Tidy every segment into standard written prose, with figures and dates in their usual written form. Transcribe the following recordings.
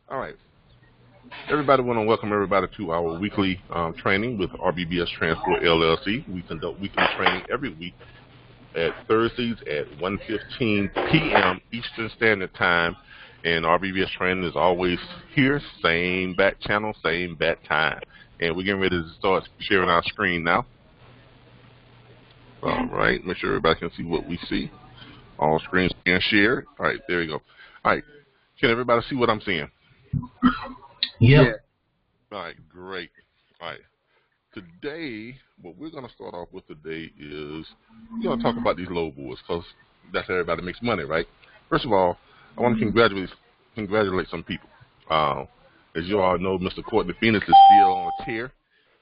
All right. Everybody, want to welcome everybody to our weekly training with RBBS Transport LLC. We conduct weekly training every week at Thursdays at 1:15 p.m. Eastern Standard Time. And RBBS training is always here, same back channel, same back time. And we're getting ready to start sharing our screen now. All right, make sure everybody can see what we see. All screens being shared. All right, there you go. All right, can everybody see what I'm seeing? Yeah. All right, great. All right. Today, what we're going to start off with today is we're going to talk about these load boards because that's how everybody makes money, right? First of all, I want to congratulate some people. As you all know, Mr. Courtney Phoenix is still on a tear.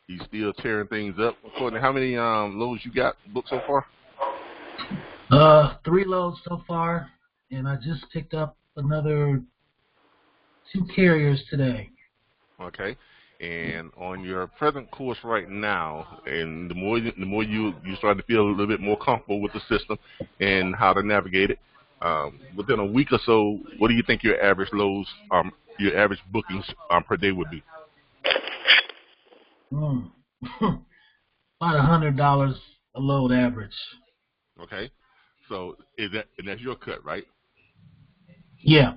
He's still tearing things up. Courtney, how many loads you got booked so far? 3 loads so far, and I just picked up another 2 carriers today. Okay. And on your present course right now, and the more you start to feel a little bit more comfortable with the system and how to navigate it, within a week or so, what do you think your average loads, your average bookings per day would be? About $100 a load average. Okay. So and that's your cut, right? Yeah.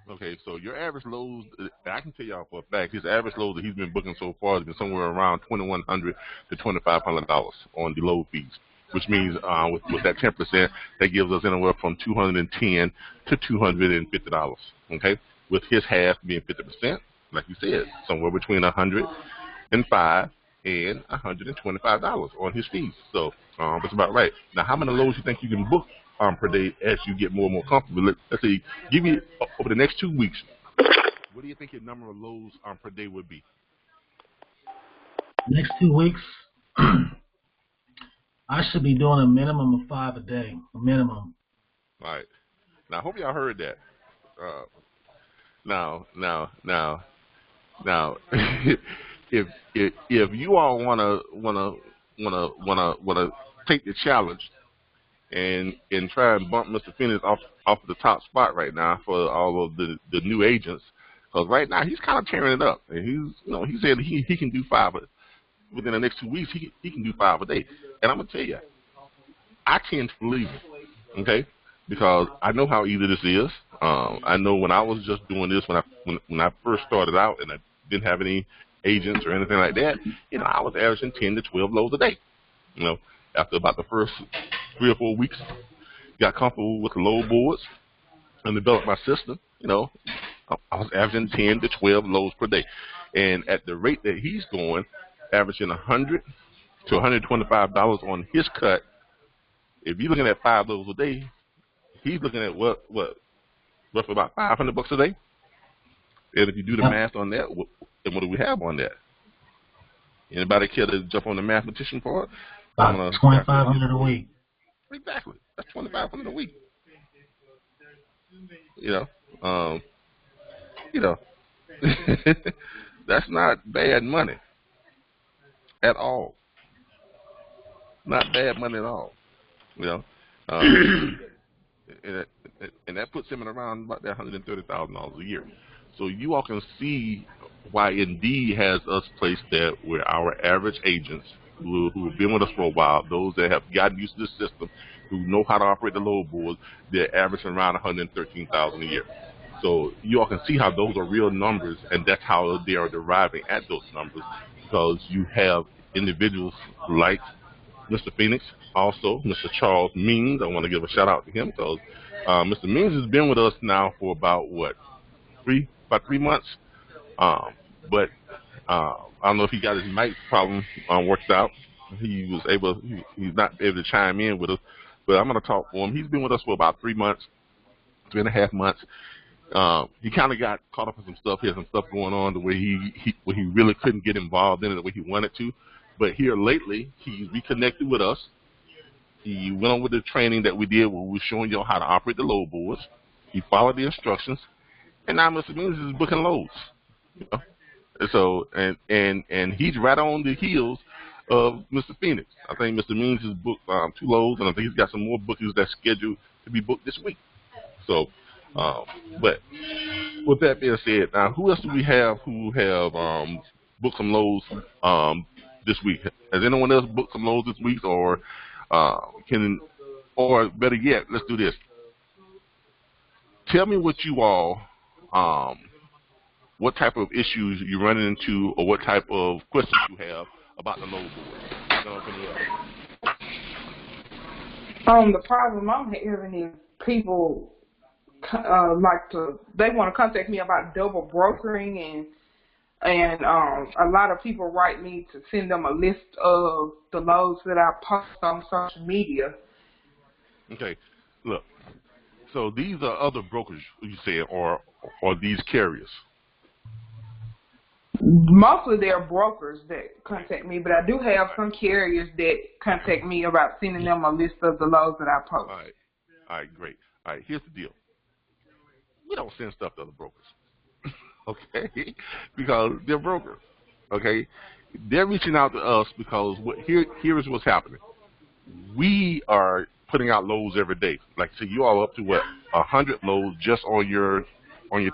Okay, so your average loads, I can tell y'all for a fact, his average load that he's been booking so far has been somewhere around $2,100 to $2,500 on the load fees, which means with that 10%, that gives us anywhere from $210 to $250. Okay, with his half being 50%, like you said, somewhere between $105 and $125 on his fees. So that's about right. Now, how many loads you think you can book per day as you get more and more comfortable? Let's see, give me over the next 2 weeks, what do you think your number of loads per day would be? Next 2 weeks, I should be doing a minimum of 5 a day, a minimum. All right. Now, I hope y'all heard that. Now, if you all wanna take the challenge and try and bump Mr. Phoenix off the top spot right now for all of the new agents, because right now he's kind of tearing it up, and he said he can do 5 within the next 2 weeks. He can do 5 a day, and I'm gonna tell you, I tend to believe him, okay, because I know how easy this is. I know when I was just doing this when I first started out and I didn't have any agents or anything like that, I was averaging 10 to 12 loads a day. After about the first 3 or 4 weeks, got comfortable with the load boards and developed my system. I was averaging 10 to 12 loads per day, and at the rate that he's going, averaging $100 to $125 on his cut. If you're looking at 5 loads a day, he's looking at what roughly about $500 a day. And if you do the math on that, then what do we have on that? Anybody care to jump on the mathematician part? About $2,500 a week. Exactly. That's $2,500 a week. That's not bad money at all. Not bad money at all. And that puts him in around about that $130,000 a year. So you all can see why Indeed has us placed there where our average agents who have been with us for a while, those that have gotten used to the system, who know how to operate the load boards, they're averaging around $113,000 a year. So you all can see how those are real numbers, and that's how they are deriving at those numbers, because you have individuals like Mr. Phoenix, also Mr. Charles Means. I want to give a shout out to him because Mr. Means has been with us now for about 3 months. But I don't know if he got his mic problem worked out. He's not able to chime in with us, but I'm going to talk for him. He's been with us for about 3 months, 3.5 months. He kind of got caught up in some stuff. He had some stuff going on the way he really couldn't get involved in it the way he wanted to. But here lately, he reconnected with us. He went on with the training that we did where we were showing y'all how to operate the load boards. He followed the instructions, and now Mr. Means is booking loads. So and he's right on the heels of Mr. Phoenix. I think Mr. Means has booked 2 loads, and I think he's got some more bookings that's scheduled to be booked this week. So, but with that being said, now who else do we have who have booked some loads this week? Has anyone else booked some loads this week, or or better yet, let's do this. Tell me what you all, what type of issues you're running into, or what type of questions you have about the load board. The problem I'm having is people they want to contact me about double brokering, and a lot of people write me to send them a list of the loads that I post on social media. Okay, look. So these are other brokers, you say, or these carriers? Mostly they're brokers that contact me, but I do have some carriers that contact me about sending them a list of the loads that I post. All right, great. All right, here's the deal. We don't send stuff to other brokers, okay? Because they're brokers, okay? They're reaching out to us because here is what's happening. We are putting out loads every day. Like I said, you all up to what, 100 loads just on your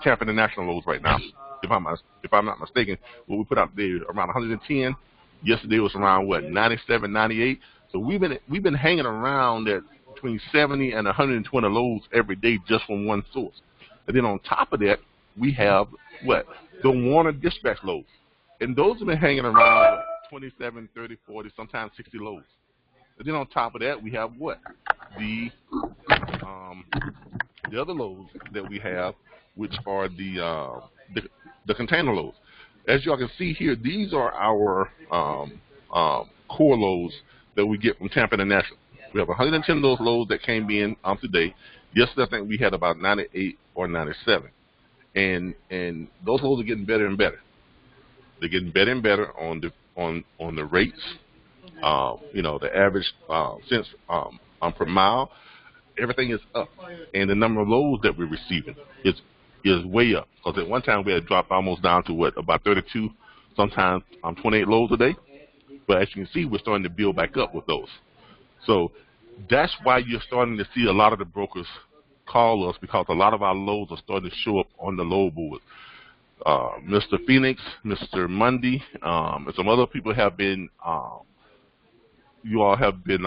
Tampa International loads right now. If I'm not mistaken, what we put out today around 110. Yesterday was around what, 97, 98. So we've been hanging around at between 70 and 120 loads every day just from one source. And then on top of that, we have what, the Warner dispatch loads, and those have been hanging around 27, 30, 40, sometimes 60 loads. And then on top of that, we have what, the other loads that we have, which are the container loads. As y'all can see here, these are our core loads that we get from Tampa International. We have 110 of those loads that came in today. Yesterday, I think we had about 98 or 97, and those loads are getting better and better. They're getting better and better on the rates. The average cents per mile, everything is up, and the number of loads that we're receiving is way up. Because at one time we had dropped almost down to what, about 32, sometimes 28 loads a day. But as you can see, we're starting to build back up with those. So that's why you're starting to see a lot of the brokers call us, because a lot of our loads are starting to show up on the load board. Mr. Phoenix, Mr. Mundy, and some other people have been. You all have been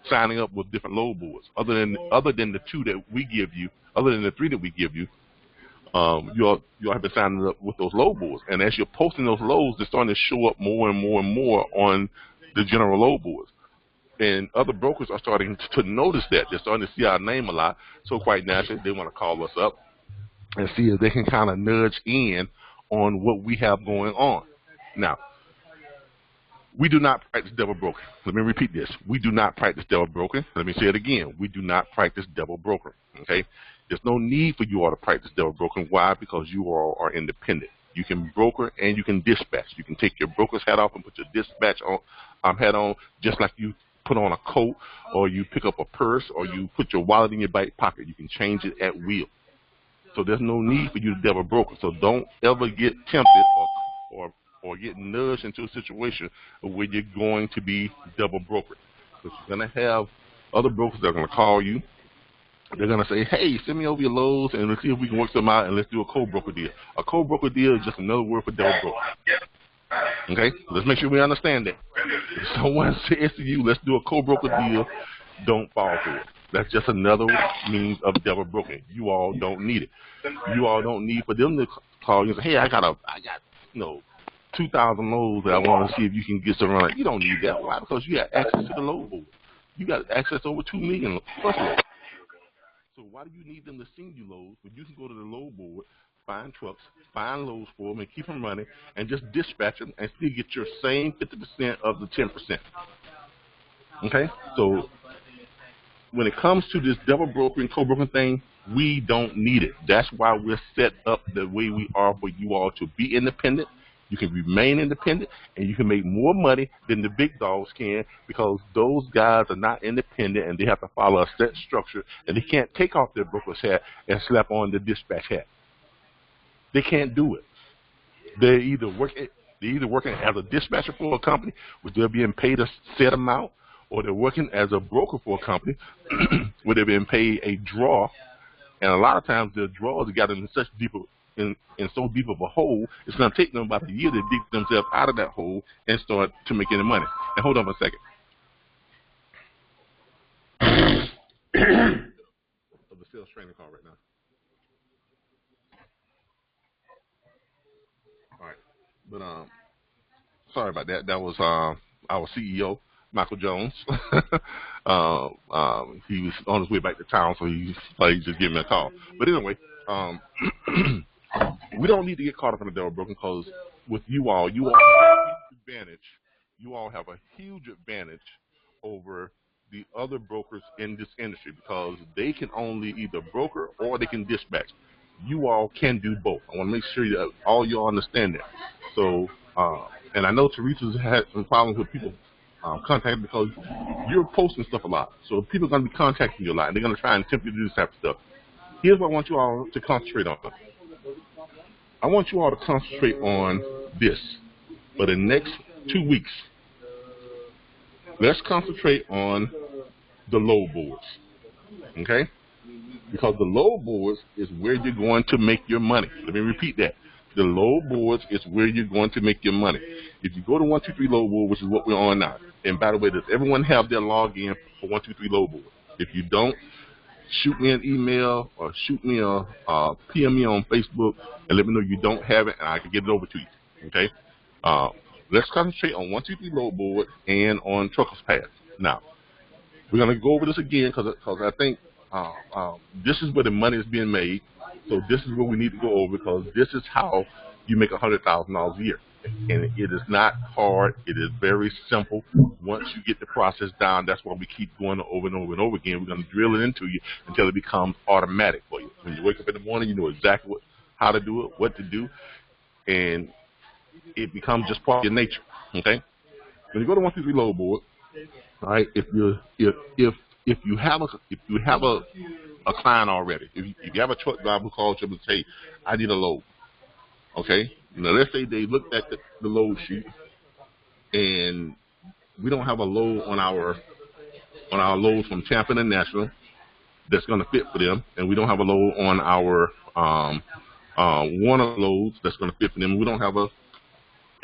signing up with different load boards. Other than the two that we give you, other than the three that we give you, you all have been signing up with those load boards. And as you're posting those loads, they're starting to show up more and more and more on the general load boards. And other brokers are starting to notice that. They're starting to see our name a lot. So quite naturally, they want to call us up and see if they can kind of nudge in on what we have going on. Now, we do not practice double broker. Let me repeat this. We do not practice double broker. Let me say it again. We do not practice double broker. Okay? There's no need for you all to practice double broker. Why? Because you all are independent. You can broker and you can dispatch. You can take your broker's hat off and put your dispatch hat on, just like you put on a coat, or you pick up a purse, or you put your wallet in your back pocket. You can change it at will. So there's no need for you to double broker. So don't ever get tempted or get nudged into a situation where you're going to be double brokered. Because you're going to have other brokers that are going to call you. They're going to say, hey, send me over your loads and let's see if we can work them out and let's do a co-broker deal. A co-broker deal is just another word for double broker. Okay? Let's make sure we understand that. If someone says to you, let's do a co-broker deal, don't fall for it. That's just another means of double broking. You all don't need it. You all don't need for them to call you and say, hey, I got 2,000 loads that I want to see if you can get some run. You don't need that. Why? Because you have access to the load board. You got access to over 2 million plus loads. So why do you need them to send you loads when you can go to the load board, find trucks, find loads for them, and keep them running, and just dispatch them and still get your same 50% of the 10%? Okay? So when it comes to this double brokering, co-brokering thing, we don't need it. That's why we're set up the way we are for you all to be independent. You can remain independent, and you can make more money than the big dogs can, because those guys are not independent, and they have to follow a set structure, and they can't take off their broker's hat and slap on the dispatch hat. They can't do it. They're either working as a dispatcher for a company, where they're being paid a set amount, or they're working as a broker for a company, where they're being paid a draw And a lot of times the drawers got in such in so deep of a hole, it's going to take them about a year to dig themselves out of that hole and start to make any money. And hold on for a second. Of the sales training call right now. All right, but sorry about that. That was our CEO, Michael Jones. He was on his way back to town, so he just gave me a call. But anyway, we don't need to get caught up in the devil broken, because with you all have a huge advantage. You all have a huge advantage over the other brokers in this industry, because they can only either broker or they can dispatch. You all can do both. I want to make sure that all you all understand that. So, and I know Teresa's had some problems with people contacting, because you're posting stuff a lot. So people are going to be contacting you a lot, and they're going to try and tempt you to do this type of stuff. Here's what I want you all to concentrate on. I want you all to concentrate on this for the next 2 weeks. Let's concentrate on the load boards, okay? Because the load boards is where you're going to make your money. Let me repeat that. The load boards is where you're going to make your money. If you go to 123 load board, which is what we're on now, and by the way, does everyone have their login for 123 load board? If you don't, shoot me an email or shoot me a PM me on Facebook and let me know you don't have it, and I can get it over to you, okay? Let's concentrate on 123 load board and on Truckers Pass. Now, we're going to go over this again, because I think this is where the money is being made. So this is what we need to go over, because this is how you make $100,000 a year. And it is not hard. It is very simple. Once you get the process down, that's why we keep going over and over and over again. We're going to drill it into you until it becomes automatic for you. When you wake up in the morning, you know exactly how to do it, what to do, and it becomes just part of your nature. Okay. When you go to 123 load board, all right, if you have a client already, if you have a truck driver who calls you and say, I need a load, okay? Now let's say they looked at the load sheet and we don't have a load on our loads from Tampa International that's going to fit for them, and we don't have a load on our Warner loads that's going to fit for them. We don't have a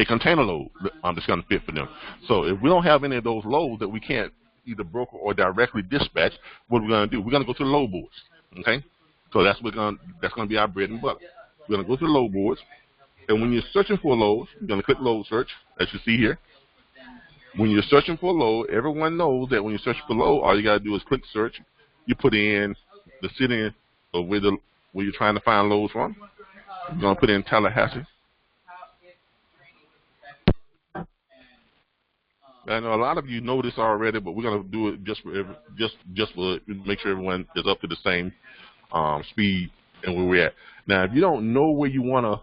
container load that's going to fit for them. So if we don't have any of those loads that we can't either broker or directly dispatch, what are we going to do? We're going to go to the load boards, okay? So that's going to be our bread and butter. We're going to go to the load boards, and when you're searching for a load, you're going to click load search, as you see here. When you're searching for a load, everyone knows that when you're searching for a load, all you got to do is click search. You put in the city of where you're trying to find loads from. You're going to put in Tallahassee. I know a lot of you know this already, but we're going to do it just for make sure everyone is up to the same speed and where we're at. Now, if you don't know where you want to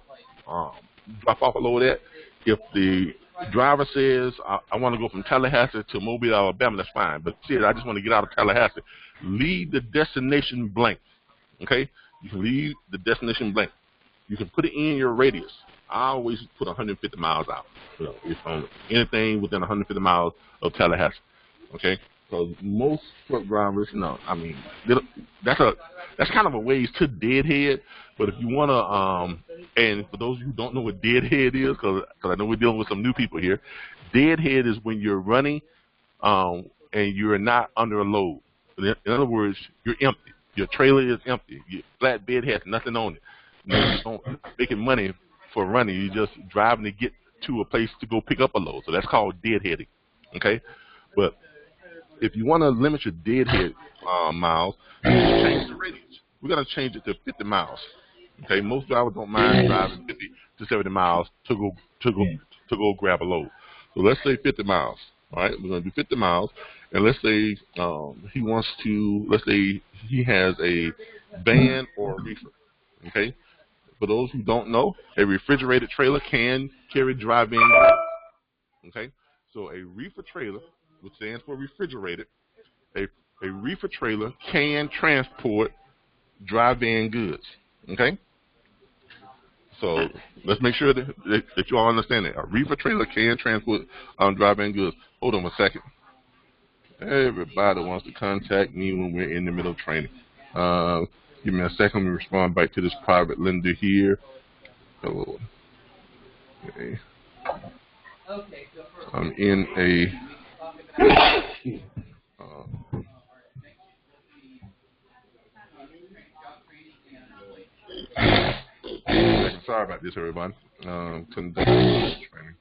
drop off a load at, if the driver says, I want to go from Tallahassee to Mobile, Alabama, that's fine. But said, I just want to get out of Tallahassee, leave the destination blank, okay? You can leave the destination blank. You can put it in your radius. I always put 150 miles out. You know, if anything within 150 miles of Tallahassee, okay? Because most truck drivers, I mean, that's kind of a ways to deadhead. But if you want to, and for those of you who don't know what deadhead is, because I know we're dealing with some new people here, deadhead is when you're running and you're not under a load. In other words, you're empty. Your trailer is empty. Your flatbed has nothing on it. You're not making money for running. You're just driving to get to a place to go pick up a load. So that's called deadheading, okay? But if you want to limit your deadhead miles, you change the radius. We're going to change it to 50 miles, okay? Most drivers don't mind driving 50 to 70 miles to go grab a load. So let's say 50 miles, all right? We're going to do 50 miles, and let's say let's say he has a van or a reefer, okay? For those who don't know, a refrigerated trailer can carry drive-in goods, okay? So a reefer trailer, which stands for refrigerated, a reefer trailer can transport drive-in goods, okay? So let's make sure that you all understand that. A reefer trailer can transport drive-in goods. Hold on a second. Everybody wants to contact me when we're in the middle of training. Give me a second. Let me respond back to this private lender here. Hello. Okay. I'm in a sorry about this, everybody. Conduct training.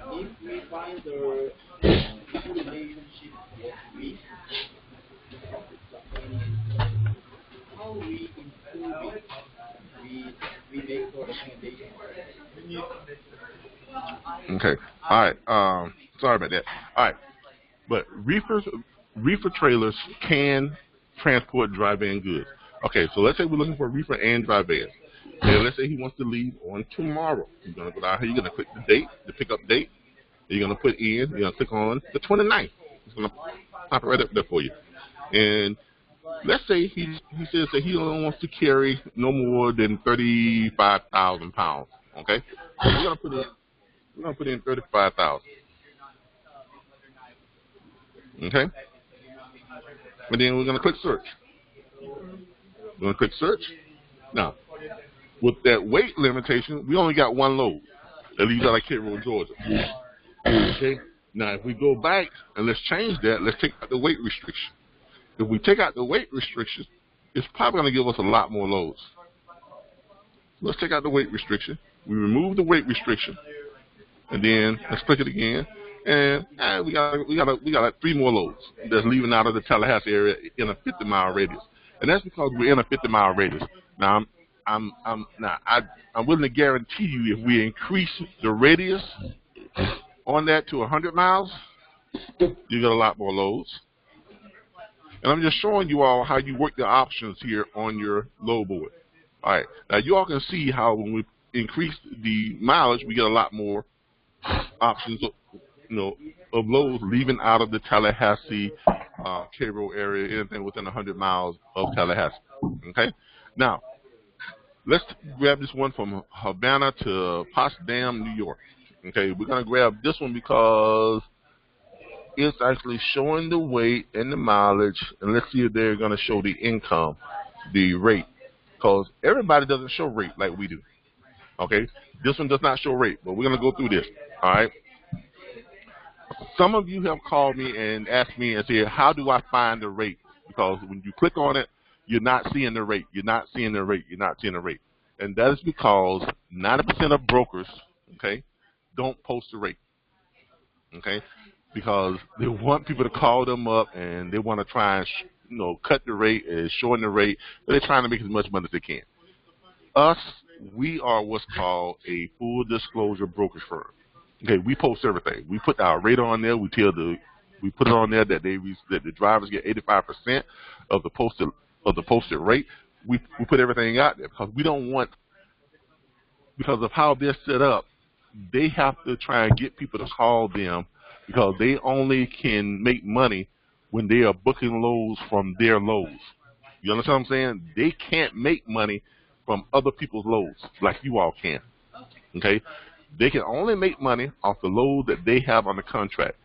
If we find the relationship with how we improve it, we make the recommendation. Okay. All right. Sorry about that. All right. But reefer trailers can transport dry van goods. Okay. So let's say we're looking for reefer and dry vans. And let's say he wants to leave on tomorrow. You're gonna go down here. You're gonna click the date, the pickup date. You're gonna put in. You're gonna click on the 29th. It's gonna pop it right up there for you. And let's say he says that he only wants to carry no more than 35,000 pounds. Okay. So we're gonna put in 35,000. Okay. And then we're gonna click search. We're gonna click search. Now, with that weight limitation, we only got one load that leaves out of Cairo, Georgia. Okay. Now, if we go back and let's change that, let's take out the weight restriction. If we take out the weight restriction, it's probably going to give us a lot more loads. Let's take out the weight restriction. We remove the weight restriction, and then let's click it again, and we got like 3 more loads that's leaving out of the Tallahassee area in a 50-mile radius, and that's because we're in a 50-mile radius. Now, I'm willing to guarantee you, if we increase the radius on that to 100 miles, you get a lot more loads. And I'm just showing you all how you work the options here on your load board. All right. Now, you all can see how when we increase the mileage, we get a lot more options of loads leaving out of the Tallahassee, Cairo area, anything within 100 miles of Tallahassee. Okay. Now, let's grab this one from Havana to Potsdam, New York. Okay. We're going to grab this one because it's actually showing the weight and the mileage, and let's see if they're going to show the income, the rate, because everybody doesn't show rate like we do. Okay, this one does not show rate, but we're going to go through this. All right. Some of you have called me and asked me and said, how do I find the rate? Because when you click on it, you're not seeing the rate. You're not seeing the rate. You're not seeing the rate. And that is because 90% of brokers, okay, don't post the rate. Okay, because they want people to call them up and they want to try and cut the rate and shorten the rate. But they're trying to make as much money as they can. Us, we are what's called a full disclosure brokerage firm. Okay, we post everything. We put our rate on there. We put it on there that the drivers get 85% of the posted rate. We put everything out there because we don't want, because of how they're set up, they have to try and get people to call them because they only can make money when they are booking loads from their loads. You understand what I'm saying? They can't make money from other people's loads like you all can. Okay? They can only make money off the load that they have on the contract.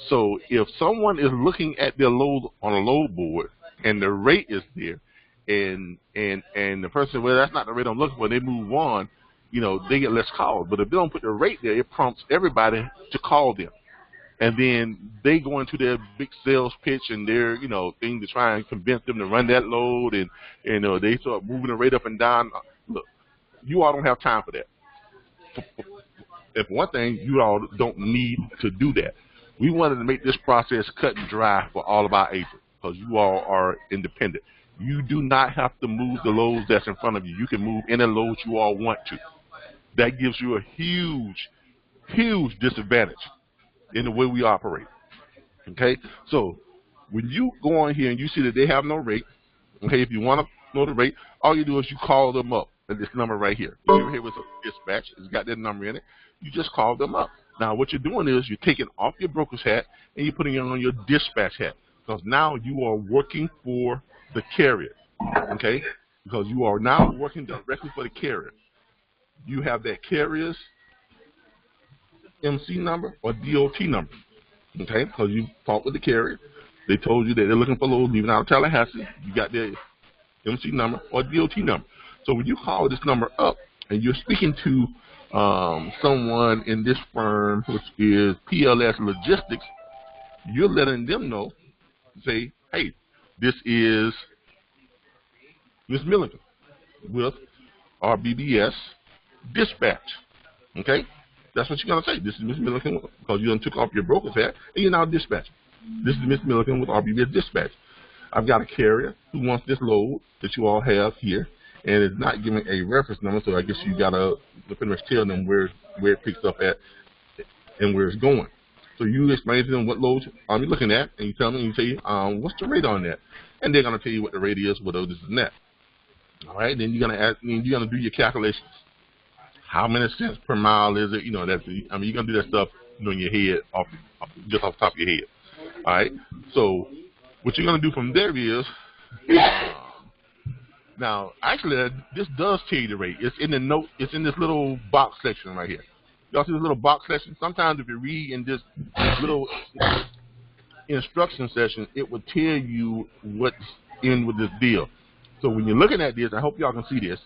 So if someone is looking at their load on a load board and the rate is there, and the person, well, that's not the rate I'm looking for, they move on, they get less calls. But if they don't put the rate there, it prompts everybody to call them. And then they go into their big sales pitch and their, thing to try and convince them to run that load, and they start moving the rate up and down. Look, you all don't have time for that. If one thing, you all don't need to do that. We wanted to make this process cut and dry for all of our agents because you all are independent. You do not have to move the loads that's in front of you. You can move any loads you all want to. That gives you a huge, huge disadvantage in the way we operate. Okay? So when you go on here and you see that they have no rate, okay, if you want to know the rate, all you do is you call them up at this number right here. You see here with a dispatch, it's got that number in it. You just call them up. Now what you're doing is you're taking off your broker's hat and you're putting it on your dispatch hat, because now you are working for the carrier. Okay? because you are now working directly for the carrier. You have that carrier's MC number or DOT number, okay? Because you talked with the carrier. They told you that they're looking for loads leaving out of Tallahassee. You got their MC number or DOT number. So when you call this number up and you're speaking to someone in this firm, which is PLS Logistics, you're letting them know, say, hey, this is Miss Millington with RBBS Dispatch. Okay? That's what you're going to say. This is Miss Millington, because you done took off your broker's hat and you're now dispatching. This is Miss Millington with RBBS Dispatch. I've got a carrier who wants this load that you all have here, and it's not giving a reference number, so I guess you got to pretty much tell them where it picks up at and where it's going. So you explain to them what loads you're looking at, and you tell them, and you say, what's the rate on that? And they're going to tell you what the rate is, what this and that. All right, then you're going to do your calculations. How many cents per mile is it? You know, you're going to do that stuff, in your head, just off the top of your head. All right, so what you're going to do from there is, now, actually, this does tell you the rate. It's in the note. It's in this little box section right here. Y'all see this little box section? Sometimes if you read in this little instruction section, it will tell you what's in with this deal. So when you're looking at this, I hope y'all can see this.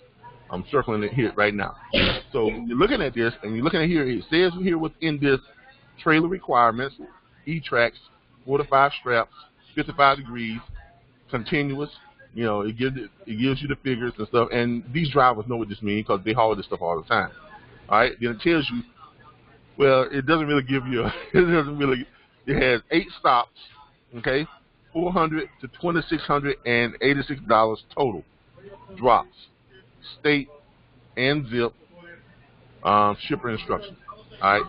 I'm circling it here right now. So when you're looking at this, and you're looking at here, it says here within this trailer requirements, E-tracks, 4 to 5 straps, 55 degrees, continuous. You know, it gives you the figures and stuff, and these drivers know what this means because they haul this stuff all the time. All right, then it tells you, well, it doesn't really give you, it has 8 stops, okay, $400 to $2,686 total, drops, state and zip, shipper instructions. All right,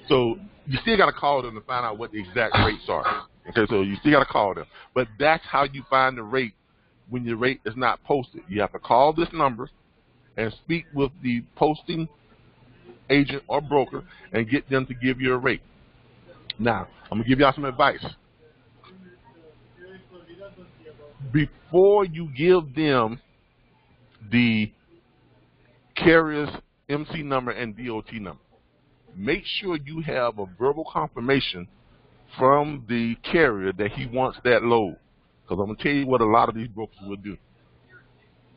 so you still got to call them to find out what the exact rates are. Okay, so you still got to call them, but that's how you find the rate. When your rate is not posted, you have to call this number and speak with the posting agent or broker and get them to give you a rate. Now, I'm going to give y'all some advice. Before you give them the carrier's MC number and DOT number, make sure you have a verbal confirmation from the carrier that he wants that load. Because I'm going to tell you what a lot of these brokers will do.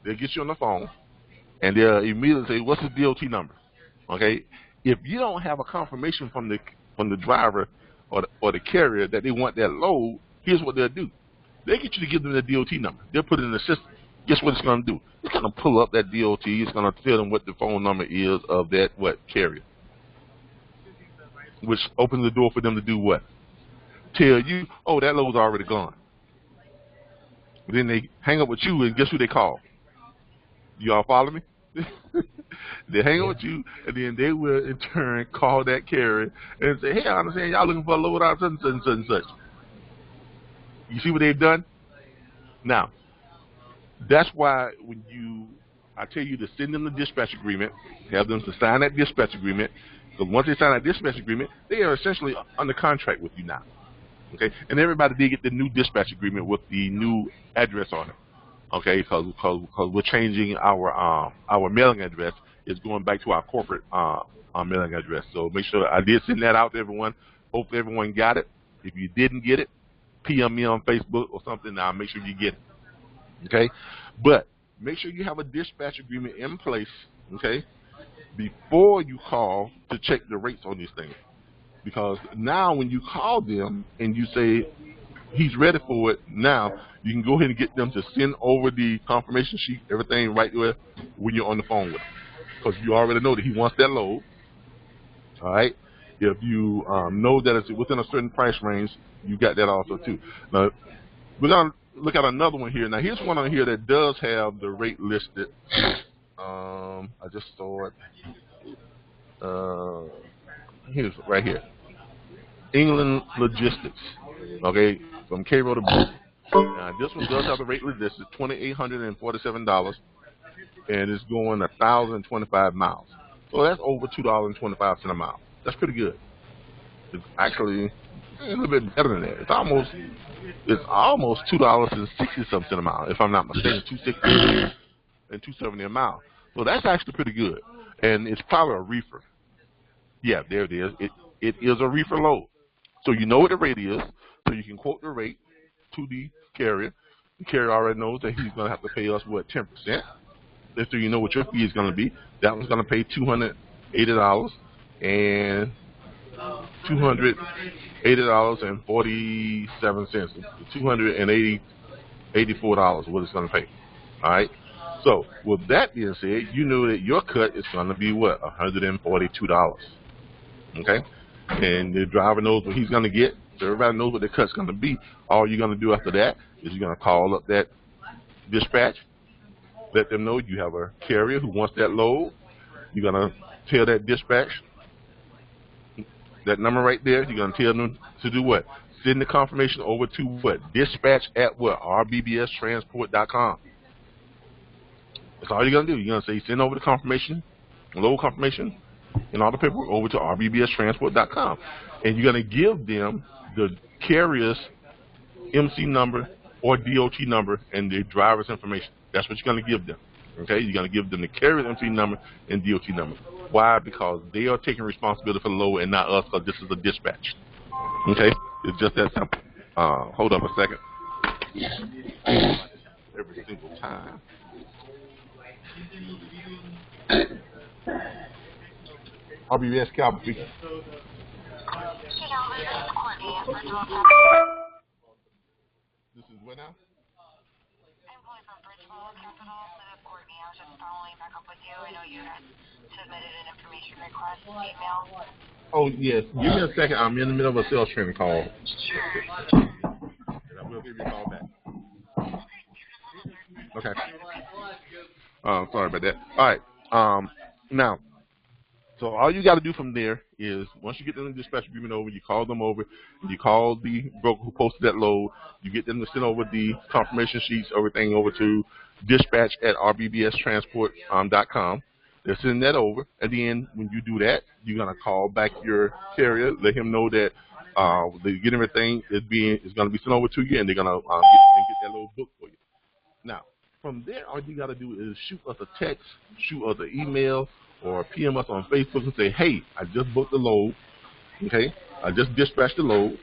They'll get you on the phone, and they'll immediately say, what's the DOT number? Okay? If you don't have a confirmation from the driver or the carrier that they want that load, here's what they'll do. They'll get you to give them the DOT number. They'll put it in the system. Guess what it's going to do? It's going to pull up that DOT. It's going to tell them what the phone number is of that, carrier. Which opens the door for them to do what? Tell you, oh, that load's already gone. Then they hang up with you, and guess who they call? You all follow me? They hang up with you, and then they will, in turn, call that carrier and say, hey, I understand y'all looking for a load out such and such and such. You see what they've done? Now, that's why when I tell you to send them the dispatch agreement, have them to sign that dispatch agreement, because once they sign that dispatch agreement, they are essentially under contract with you now. Okay, and everybody did get the new dispatch agreement with the new address on it. Okay, because we're changing our mailing address. It's going back to our corporate mailing address. So make sure I did send that out to everyone. Hope everyone got it. If you didn't get it, PM me on Facebook or something. Now make sure you get it. Okay, but make sure you have a dispatch agreement in place. Okay, before you call to check the rates on these things. Because now when you call them and you say he's ready for it, now you can go ahead and get them to send over the confirmation sheet, everything right there when you're on the phone with him. Because you already know that he wants that load. All right? If you know that it's within a certain price range, you got that also too. Now, we're going to look at another one here. Now, here's one on here that does have the rate listed. I just saw it. Here's right here. England Logistics, okay, from Cairo to Booth. Now, this one does have a rate listed, $2,847, and it's going 1,025 miles. So that's over $2.25 a mile. That's pretty good. It's actually a little bit better than that. It's almost $2.60 something a mile, if I'm not mistaken, $2.60. and $2.70 a mile. So that's actually pretty good, and it's probably a reefer. Yeah, there it is. It is a reefer load. So you know what the rate is, so you can quote the rate to the carrier. The carrier already knows that he's going to have to pay us, what, 10%. And so you know what your fee is going to be. That one's going to pay $280 and $280.47. $284 what it's going to pay. All right. So with that being said, you know that your cut is going to be what, $142. Okay. And the driver knows what he's going to get. So everybody knows what the cut's going to be. All you're going to do after that is you're going to call up that dispatch, let them know you have a carrier who wants that load. You're going to tell that dispatch, that number right there, you're going to tell them to do what? Send the confirmation over to what? Dispatch at what? RBBStransport.com. That's all you're going to do. You're going to say send over the confirmation, load confirmation, and all the paperwork over to RBBStransport.com. And you're going to give them the carrier's MC number or DOT number and the driver's information. That's what you're going to give them. Okay? You're going to give them the carrier's MC number and DOT number. Why? Because they are taking responsibility for the load and not us, because this is a dispatch. Okay? It's just that simple. Hold up a second. Every single time. RBBS Calvin speaking. This is what now? I'm calling from Bridgeville Capital. This is Courtney. I was just following back up with you. I know you had submitted an information request email. Oh, yes. Give me a second. I'm in the middle of a sales training call. And I will give you a call back. Okay. Sorry about that. All right. Now, so all you got to do from there is once you get them the dispatch agreement over, you call them over, you call the broker who posted that load, you get them to send over the confirmation sheets, everything over to dispatch at RBBStransport.com. They're sending that over, and then when you do that, you're gonna call back your carrier, let him know that they get everything is gonna be sent over to you, and they're gonna get that load booked for you. Now, from there, all you got to do is shoot us a text, shoot us an email, or PM us on Facebook and say, hey, I just booked the load, okay? I just dispatched the load,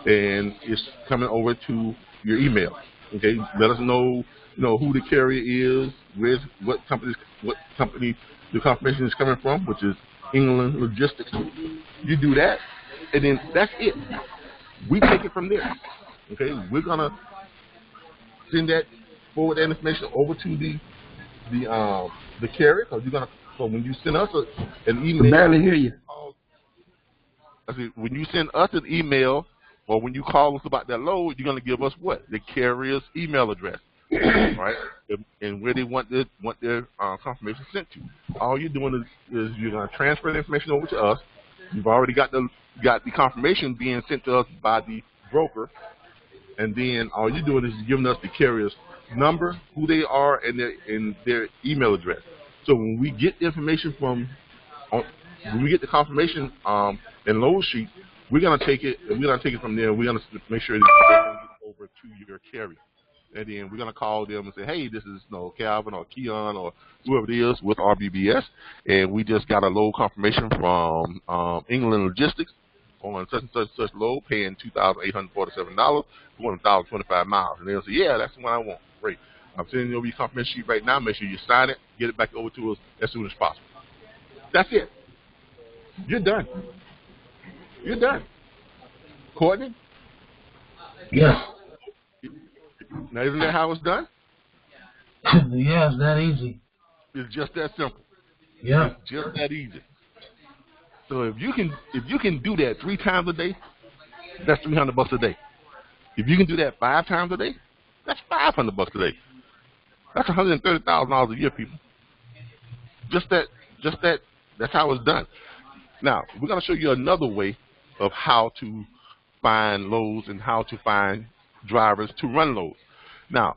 and it's coming over to your email, okay? Let us know, who the carrier is, what company the confirmation is coming from, which is England Logistics. You do that, and then that's it. We take it from there, okay? We're going to send that, forward that information over to the carrier, because you're gonna. So when you send us an email, I barely hear you. When you send us an email, or when you call us about that load, you're gonna give us what? The carrier's email address, right? And where they want their confirmation sent to. All you're doing is you're gonna transfer the information over to us. You've already got the confirmation being sent to us by the broker, and then all you're doing is giving us the carrier's number, who they are, and their email address. So when we get the information when we get the confirmation and load sheet, we're gonna take it and we're gonna take it from there. We're gonna make sure that it gets over to your carrier, and then we're gonna call them and say, hey, this is Calvin or Keon or whoever it is with RBBS, and we just got a load confirmation from England Logistics on such and such load, paying $2,847 for 1,025 miles. And they'll say, yeah, that's the one I want. Great. I'm sending you over your confirmation sheet right now. Make sure you sign it, get it back over to us as soon as possible. That's it. You're done. You're done. Courtney? Yes. Now, isn't that how it's done? Yeah, it's that easy. It's just that simple. Yeah. It's just that easy. So if you can do that 3 times a day, that's $300 a day. If you can do that 5 times a day, that's $500 a day. That's $130,000 a year, people. Just that. That's how it's done. Now we're gonna show you another way of how to find loads and how to find drivers to run loads. Now,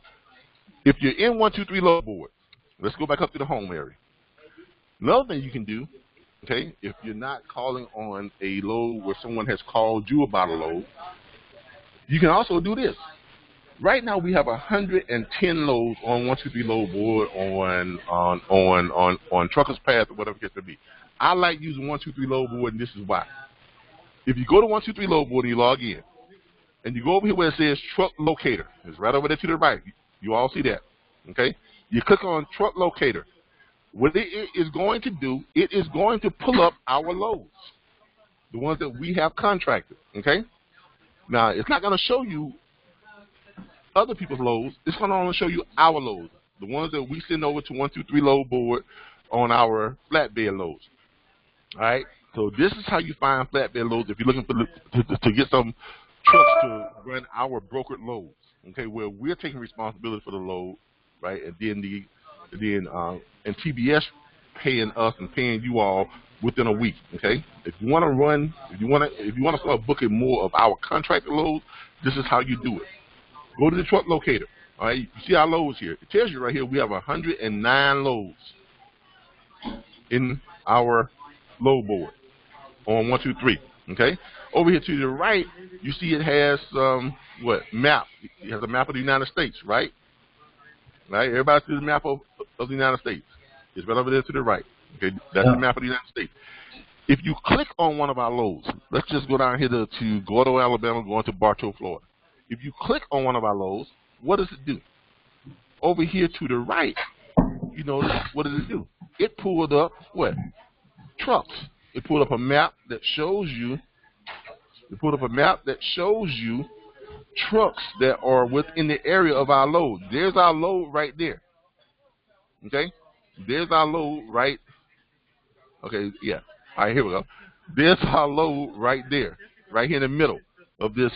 if you're in 123 load board, let's go back up to the home area. Another thing you can do, okay, if you're not calling on a load where someone has called you about a load, you can also do this. Right now we have 110 loads on 123 load board on Truckers Path or whatever it gets to be. I like using 123 load board, and this is why. If you go to 123 load board and you log in, and you go over here where it says truck locator, it's right over there to the right. You all see that, okay? You click on truck locator. What it is going to do, it is going to pull up our loads, the ones that we have contracted, okay? Now, it's not going to show you other people's loads. It's going to only show you our loads, the ones that we send over to 123 load board on our flatbed loads. All right. So this is how you find flatbed loads if you're looking for to get some trucks to run our brokered loads. Okay, where we're taking responsibility for the load, right, and then and TBS paying us and paying you all within a week. Okay. If you want to start booking more of our contracted loads, this is how you do it. Go to the truck locator. All right, you see our loads here. It tells you right here we have 109 loads in our load board on 123. Okay, over here to the right, you see it has map. It has a map of the United States, right? Right. Everybody sees the map of the United States. It's right over there to the right. Okay, that's the map of the United States. If you click on one of our loads, let's just go down here to Gordo, Alabama, going to Bartow, Florida. If you click on one of our loads, what does it do? Over here to the right, you know, what does it do? It pulled up what? Trucks. It pulled up a map that shows you. It pulled up a map that shows you trucks that are within the area of our load. There's our load right there. Okay? There's our load right. Okay, yeah. All right, here we go. There's our load right there, right here in the middle of this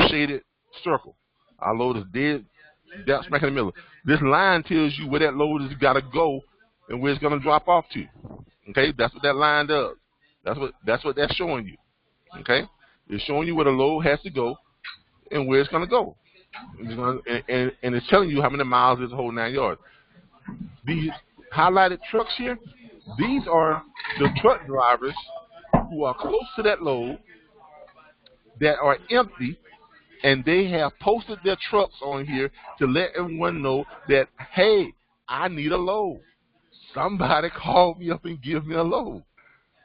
shaded circle. Our load is dead smack in the middle. This line tells you where that load has got to go and where it's going to drop off to. Okay, that's what that line does. That's what that's showing you. Okay, it's showing you where the load has to go and where it's going to go. And it's telling you how many miles is the whole 9 yards. These highlighted trucks here, these are the truck drivers who are close to that load that are empty, and they have posted their trucks on here to let everyone know that, hey, I need a load. Somebody call me up and give me a load.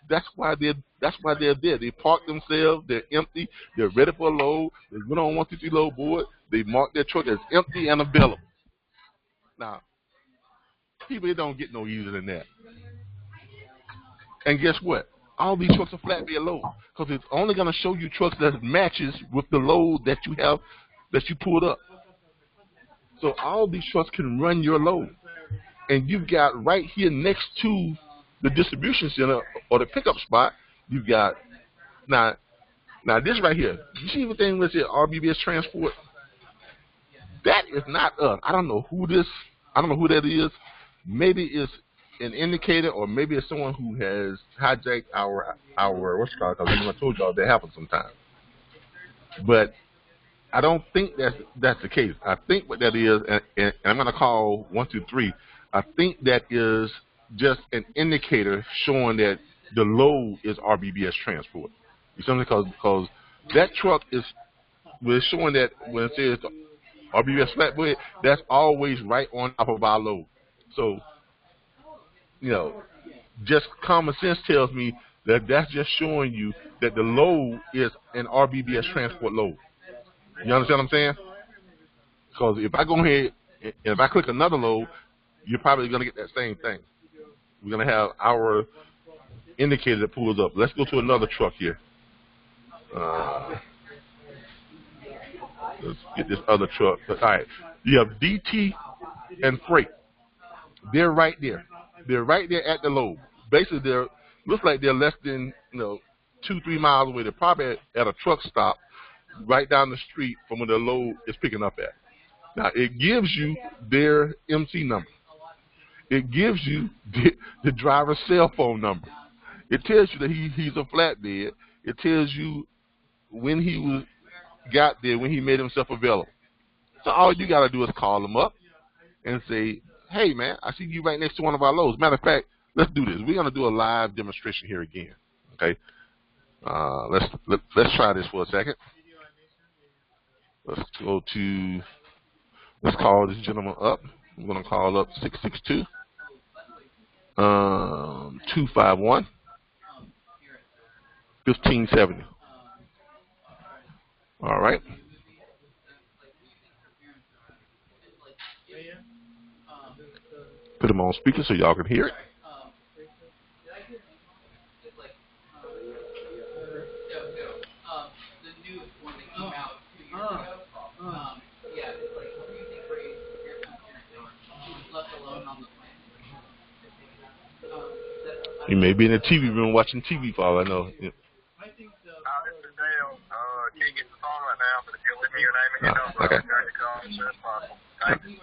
That's why they're there. They park themselves. They're empty. They're ready for a load. They went on 123 load board. They marked their truck as empty and available. Now, people, it don't get no easier than that. And guess what? All these trucks are flatbed load because it's only going to show you trucks that matches with the load that you have, that you pulled up. So all these trucks can run your load. And you've got right here next to the distribution center or the pickup spot, you've got, now this right here, you see everything with it, RBBS transport? That is not us. I don't know who that is. Maybe it's an indicator, or maybe it's someone who has hijacked our what's it called? Because I told y'all that happens sometimes. But I don't think that's the case. I think what that is, and I'm going to call 123. I think that is just an indicator showing that the load is RBBS transport. You see what I'm saying? Because that truck we're showing that when it says RBBS flatbed, that's always right on top of our load. So, you know, just common sense tells me that that's just showing you that the load is an RBBS transport load. You understand what I'm saying? Because if I go ahead and if I click another load, you're probably going to get that same thing. We're going to have our indicator that pulls up. Let's go to another truck here. Let's get this other truck. All right. You have DT and freight. They're right there. They're right there at the load. Basically, looks like they're less than 2-3 miles away. They're probably at a truck stop right down the street from where the load is picking up at. Now, it gives you their MC number. It gives you the driver's cell phone number. It tells you that he's a flatbed. It tells you when he got there, when he made himself available. So all you got to do is call him up and say, hey, man, I see you right next to one of our loads. Matter of fact, let's do this. We're going to do a live demonstration here again. Okay? Let's try this for a second. Let's go to Let's call this gentleman up. I'm going to call up 662 251 1570. All right. Put him on speaker so y'all can hear it. You may be in the TV room watching TV for all I know. Yeah. This is Dale. Can't get the phone right now, but if you'll leave me your name and your number, Okay. I'll try to call as soon as possible. Thank you.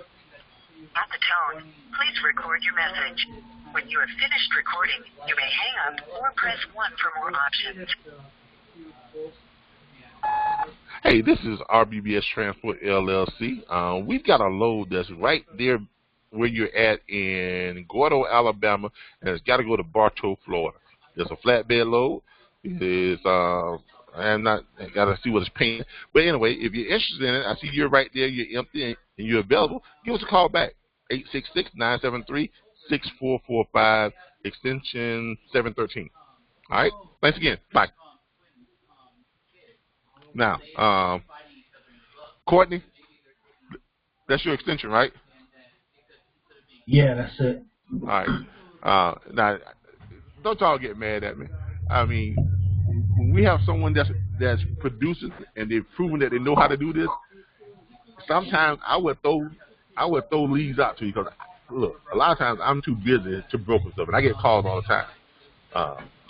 At the tone, please record your message. When you have finished recording, you may hang up or press 1 for more options. Hey, this is RBBS Transport LLC. We've got a load that's right there where you're at in Gordo, Alabama, and it's got to go to Bartow, Florida. There's a flatbed load. It is, I got to see what it's paying. But anyway, if you're interested in it, I see you're right there, you're empty, and you're available, give us a call back. 866-973-6445, extension 713. All right? Thanks again. Bye. Now, Courtney, that's your extension, right? Yeah, that's it. All right. Now, don't y'all get mad at me. I mean, when we have someone that's producing and they've proven that they know how to do this, sometimes I would throw leads out to you because, look, a lot of times I'm too busy to broker stuff, and I get calls all the time.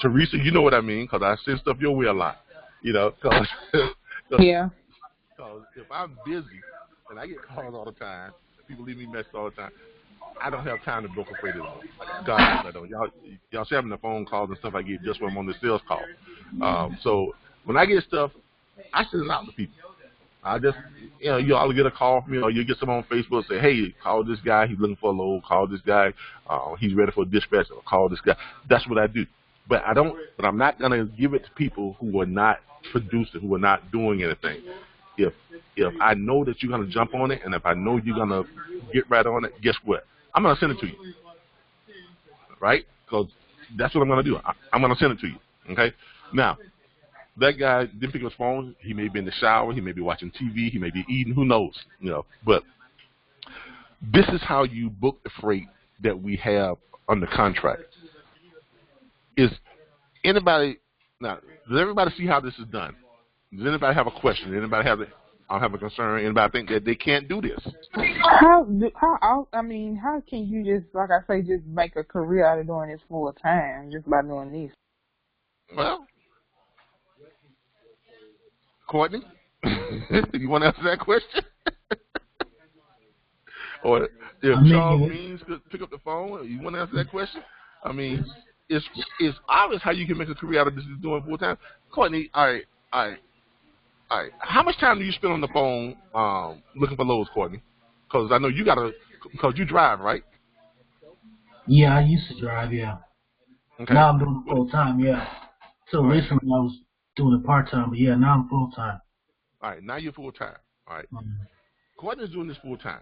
Teresa, you know what I mean, because I send stuff your way a lot. You know, because Yeah. if I'm busy and I get calls all the time, people leave me messages all the time, I don't have time to broker freight anymore. God, I don't. Y'all see having the phone calls and stuff I get just when I'm on the sales call. So when I get stuff, I send it out to people. I just, y'all get a call from me, or you get someone on Facebook say, hey, call this guy, he's looking for a load. Call this guy, he's ready for a dispatch. Or call this guy. That's what I do. But I'm not gonna give it to people who are not producing, who are not doing anything. If I know that you're gonna jump on it, and if I know you're gonna get right on it, guess what? I'm gonna send it to you, right? Because that's what I'm gonna do. I'm gonna send it to you. Okay. Now, that guy didn't pick up his phone. He may be in the shower. He may be watching TV. He may be eating. Who knows? But this is how you book the freight that we have under contract. Is anybody now? Does everybody see how this is done? Does anybody have a question? Anybody have a concern? Anybody think that they can't do this? How can you just, like I say, just make a career out of doing this full time just by doing this? Well, Courtney, you want to answer that question? Or if Charles Means could pick up the phone, you want to answer that question? I mean, it's obvious how you can make a career out of this doing full time. Courtney, all right. How much time do you spend on the phone looking for loads, Courtney? Because I know because you drive, right? Yeah, I used to drive, yeah. Okay. Now I'm doing it full time, yeah. So recently I was doing it part time, but yeah, now I'm full time. All right, now you're full time. All right. Mm-hmm. Courtney's doing this full time.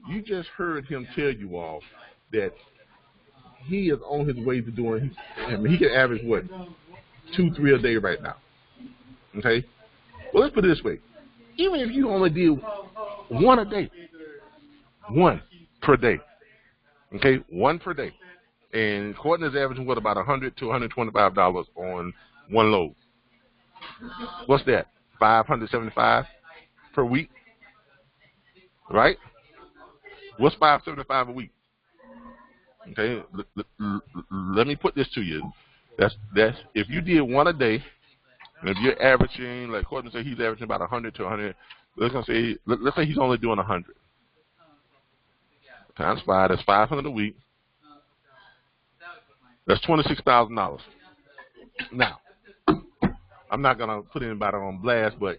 You just heard him tell you all that he is on his way to doing. He can average what 2-3 a day right now. Okay. Well, let's put it this way. Even if you only did one a day, one per day. Okay, one per day. And Courtney's averaging what, about $100 to $125 on one load. What's that? $575 per week, right? What's $575 a week? Okay, let me put this to you. That's if you did one a day, and if you're averaging, like Courtney said, he's averaging about 100 to 100. Let's say he's only doing 100 times 5. That's 500 a week. That's $26,000. Now, I'm not gonna put anybody on blast, but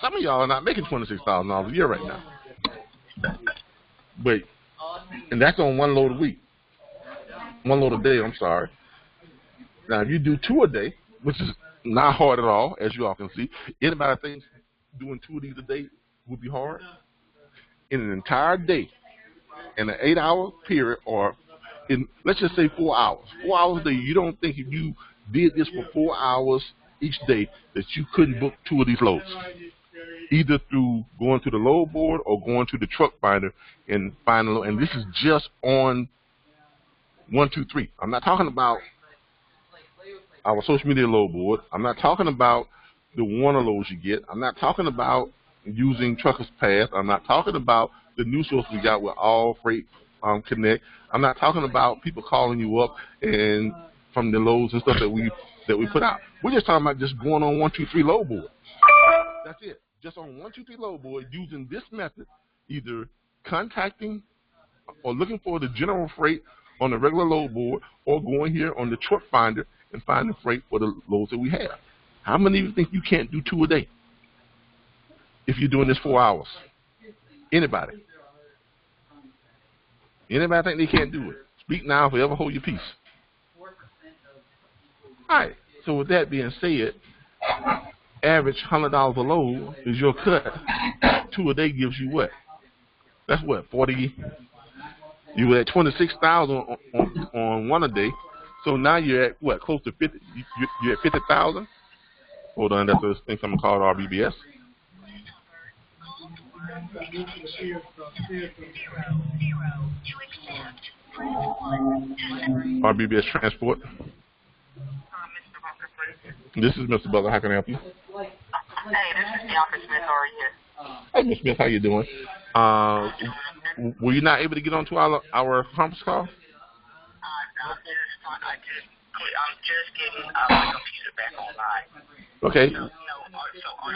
some of y'all are not making $26,000 a year right now. But and that's on one load a week, one load a day. I'm sorry. Now, if you do 2 a day, which is not hard at all, as you all can see, anybody thinks doing 2 of these a day would be hard? In an entire day, in an 8-hour period, or in, let's just say 4 hours. 4 hours a day, you don't think if you did this for 4 hours each day that you couldn't book 2 of these loads, either through going to the load board or going to the truck finder and finding a load. And this is just on 1, 2, 3. I'm not talking about our social media load board. I'm not talking about the Warner loads you get. I'm not talking about using Truckers Pass. I'm not talking about the new source we got with All Freight Connect. I'm not talking about people calling you up and from the loads and stuff that we put out. We're just talking about just going on 1, 2, 3 load board. That's it. Just on 1, 2, 3 load board, using this method, either contacting or looking for the general freight on the regular load board, or going here on the truck finder and finding freight for the loads that we have. How many of you think you can't do 2 a day if you're doing this 4 hours? Anybody? Anybody think they can't do it? Speak now, forever hold your peace. All right. So with that being said, average $100 a load is your cut. 2 a day gives you what? That's what, 40. You were at 26,000 on 1 a day. So now you're at what? Close to 50. You're at 50,000. Hold on, that's a thing someone called RBBS. RBBS Transport. This is Mr. Butler. How can I help you? Hey, this is Bianca Smith. How are you? Hey, Ms. Smith. How you doing? Were you not able to get onto our conference call? I'm just getting my computer back online. Okay. So are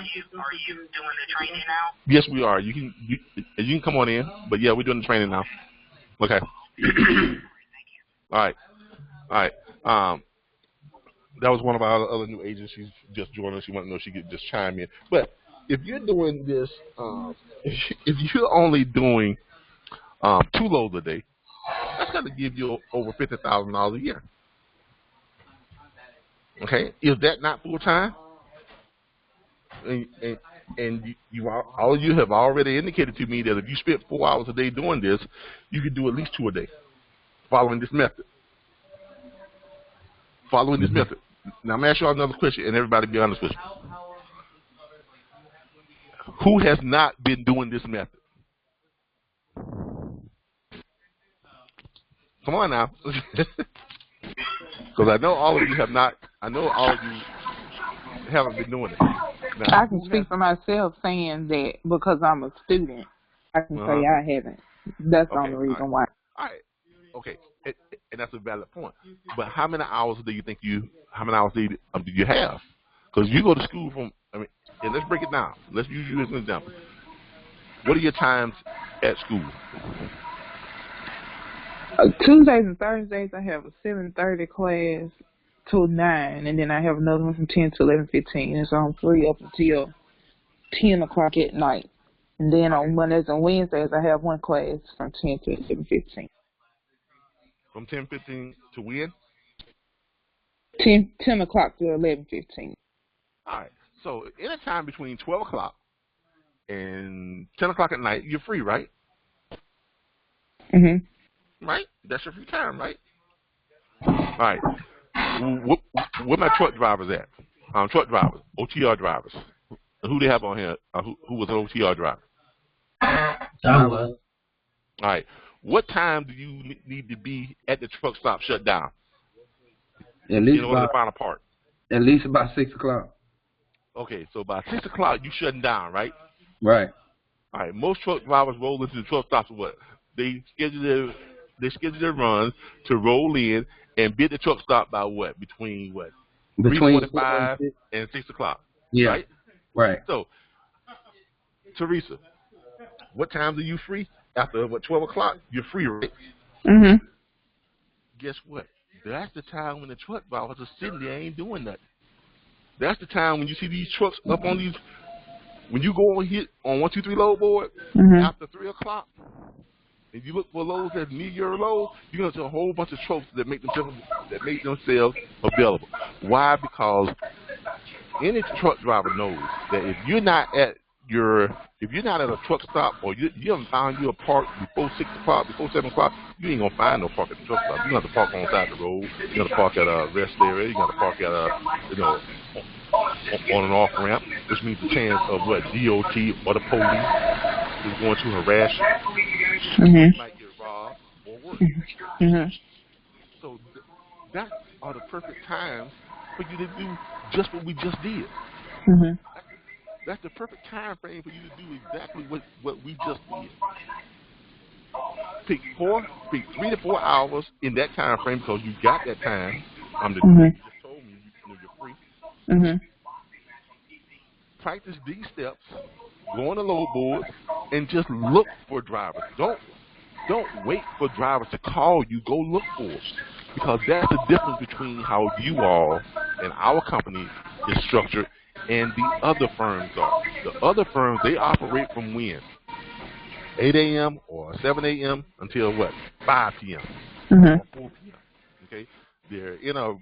you doing the training now? Yes, we are. You can come on in, but yeah, we're doing the training now. Okay. All right. That was one of our other new agents. She's just joined us. She wanted to know if she could just chime in. But if you're doing this, if you're only doing 2 loads a day, that's going to give you over $50,000 a year. Okay, is that not full time? And all you have already indicated to me that if you spent 4 hours a day doing this, you could do at least 2 a day, following this method. Now I'm going to ask you all another question, and everybody be honest with you. Who has not been doing this method? Come on now. Because I know all of you have not. I know all of you haven't been doing it. Now, I can speak for myself saying that because I'm a student. I can say I haven't. That's the only reason why. All right. Okay. And that's a valid point. But how many hours do you think how many hours do you have? Because you go to school and let's break it down. Let's use you as an example. What are your times at school? Tuesdays and Thursdays, I have a 7:30 class till 9, and then I have another one from 10 to 11:15, and so I'm free up until 10 o'clock at night. And then on Mondays and Wednesdays, I have one class from 10 to 11:15. From 10:15 to when? 10 o'clock to 11:15. All right. So any time between 12 o'clock and 10 o'clock at night, you're free, right? Mhm. Right? That's your free time, right? All right. Where my truck drivers at? Truck drivers, OTR drivers. Who they have on here? Who was an OTR driver? I was. All right. What time do you need to be at the truck stop shut down? At least in order to find a part. At least about 6 o'clock. Okay, so by 6 o'clock you shutting down, right? Right. All right. Most truck drivers roll into the truck stops. What? They schedule their runs to roll in and be at the truck stop by what? Between 3:45 and 6 o'clock. Yeah. Right? Right. So, Teresa, what times are you free? After 12 o'clock, you're free, right? Mhm. Guess what? That's the time when the truck drivers are sitting there ain't doing nothing. That's the time when you see these trucks up on these. When you go on hit on 1, 2, 3 load board after 3 o'clock, and you look for loads that meet your load, you're gonna see a whole bunch of trucks that make themselves available. Why? Because any truck driver knows that if you're not at if you're not at a truck stop or you haven't found you a park before 6 o'clock, before 7 o'clock, you ain't gonna find no park at the truck stop. You got to park on the side of the road. You got to park at a rest area. You got to park at a on and off ramp, which means the chance of what DOT or the police is going to harass you. You might get robbed or worse. So that are the perfect times for you to do just what we just did. That's the perfect time frame for you to do exactly what we just did. Pick 3 to 4 hours in that time frame because you got that time. You just told me you're free. Practice these steps. Go on the load board and just look for drivers. Don't wait for drivers to call you. Go look for us, because that's the difference between how you all and our company is structured and the other firms are. The other firms, they operate from when? 8 a.m. or 7 a.m. until what? 5 p.m. or 4 p.m. Okay? They're in a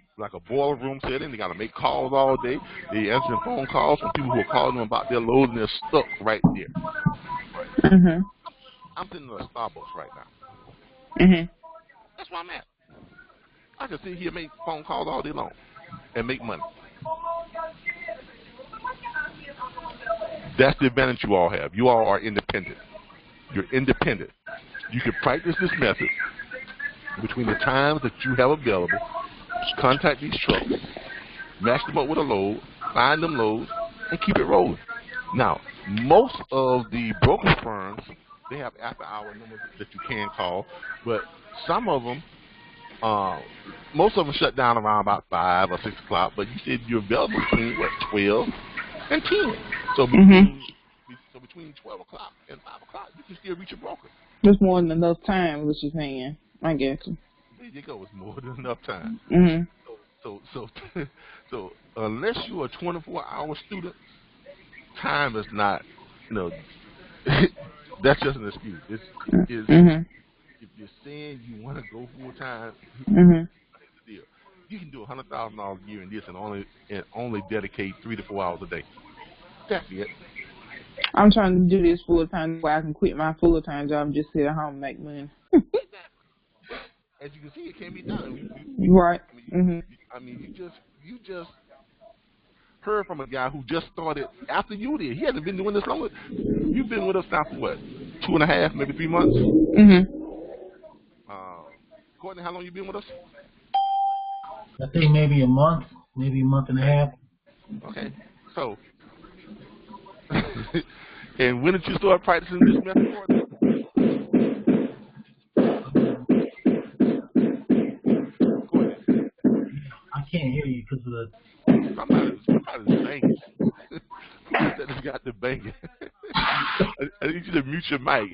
boiler room setting. They got to make calls all day. They're answering phone calls from people who are calling them about their load, and they're stuck right there. I'm sitting in a Starbucks right now. That's where I'm at. I can sit here and make phone calls all day long and make money. That's the advantage you all have. You all are independent. You're independent. You can practice this method between the times that you have available. Just contact these trucks, match them up with a load, find them loads, and keep it rolling. Now, most of the broker firms, they have after-hour numbers that you can call, but some of them, most of them shut down around about 5 or 6 o'clock, but you said you're available between, 12 and 10. So between 12 o'clock and 5 o'clock, you can still reach a broker. There's more than enough time, what you're saying. I get you. There you go. It's more than enough time. So unless you're a 24-hour student, time is not, that's just an excuse. If you're saying you want to go full time, here's the deal. You can do $100,000 a year in this and only dedicate 3 to 4 hours a day. That's it. I'm trying to do this full time where I can quit my full time job and just sit at home and make money. As you can see, it can be done. Right. You just heard from a guy who just started after you did. He hasn't been doing this long. You've been with us now for what? 2.5, maybe 3 months? Courtney, how long you been with us? I think maybe a month and a half. Okay. So, and when did you start practicing this method, Courtney? I can't hear you because of the... Somebody's banging. Who is that that's got the banging? I need you to mute your mic.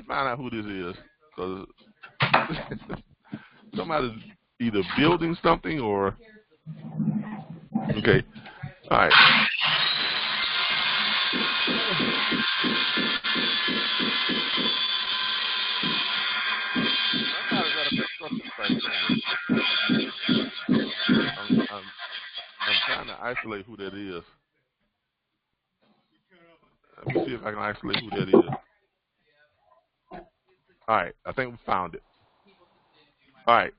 Find out who this is, because somebody's either building something or... Okay. All right. I'm trying to isolate who that is. Let me see if I can isolate who that is. All right, I think we found it. All right,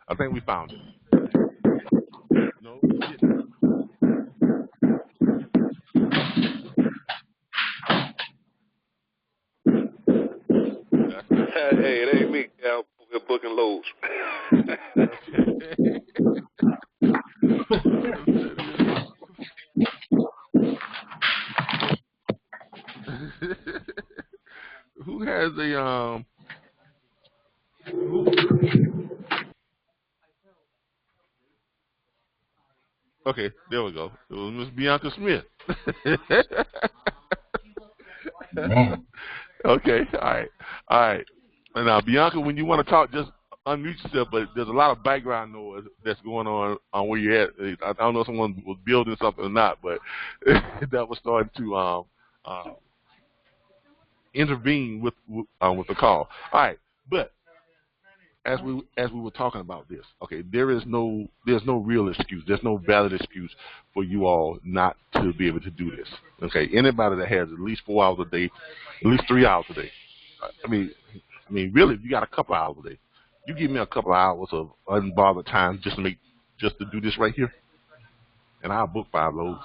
I think we found it. No, we didn't. Hey, it ain't me, Cal. We're booking loads. Who has a Okay, there we go. It was Miss Bianca Smith. Okay, all right. And now, Bianca, when you want to talk, just unmute yourself. But there's a lot of background noise that's going on where you're at. I don't know if someone was building something or not, but that was starting to intervene with the call. All right, but as we were talking about this, okay, there's no real excuse. There's no valid excuse for you all not to be able to do this. Okay, anybody that has at least 4 hours a day, at least 3 hours a day. I mean, really, if you got a couple hours a day, you give me a couple of hours of unbothered time just to do this right here, and I'll book 5 loads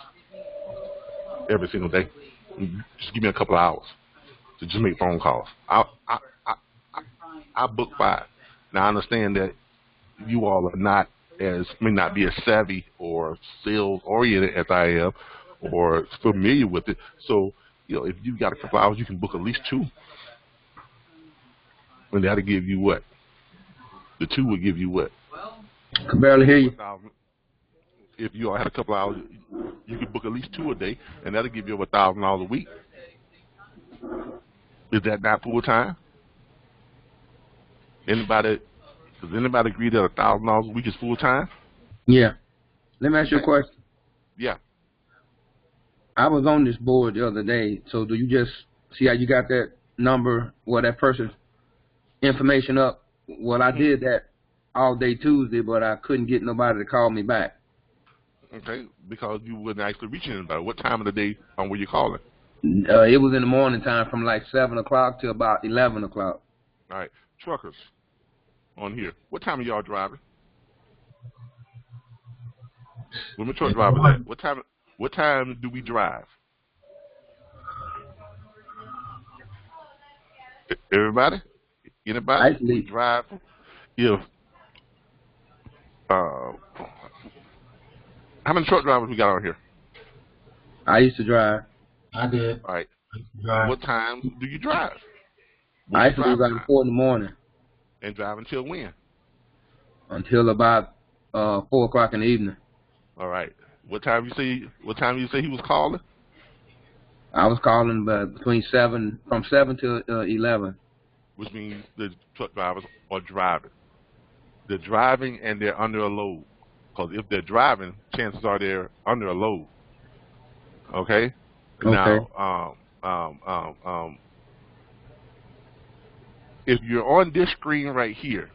every single day. Just give me a couple of hours to just make phone calls. I book 5. Now I understand that you all are may not be as savvy or sales oriented as I am, or familiar with it. So if you got a couple hours, you can book at least 2, and that'll give you what? The 2 will give you what? I can barely hear you. If you all had a couple hours, you could book at least 2 a day, and that'll give you over $1,000 a week. Is that not full time? Does anybody agree that $1,000 a week is full time? Yeah. Let me ask you a question. Yeah. I was on this board the other day, so do you just see how you got that number or that person's information up? Well, I did that all day Tuesday, but I couldn't get nobody to call me back. Okay, because you wasn't actually reaching anybody. What time of the day were you calling? It was in the morning time from like 7 o'clock to about 11 o'clock. All right. Truckers on here. What time are y'all driving? When the truck drivers at? What time do we drive? Everybody? Anybody? We drive. If how many truck drivers we got on here? I used to drive. I did. All right. Drive. What time do you drive? I used to leave like 4 in the morning. And drive until when? Until about 4 o'clock in the evening. All right. What time you say he was calling? I was calling from 7 to 11. Which means the truck drivers are driving. They're driving and they're under a load. Because if they're driving, chances are they're under a load. Okay? Now, if you're on this screen right here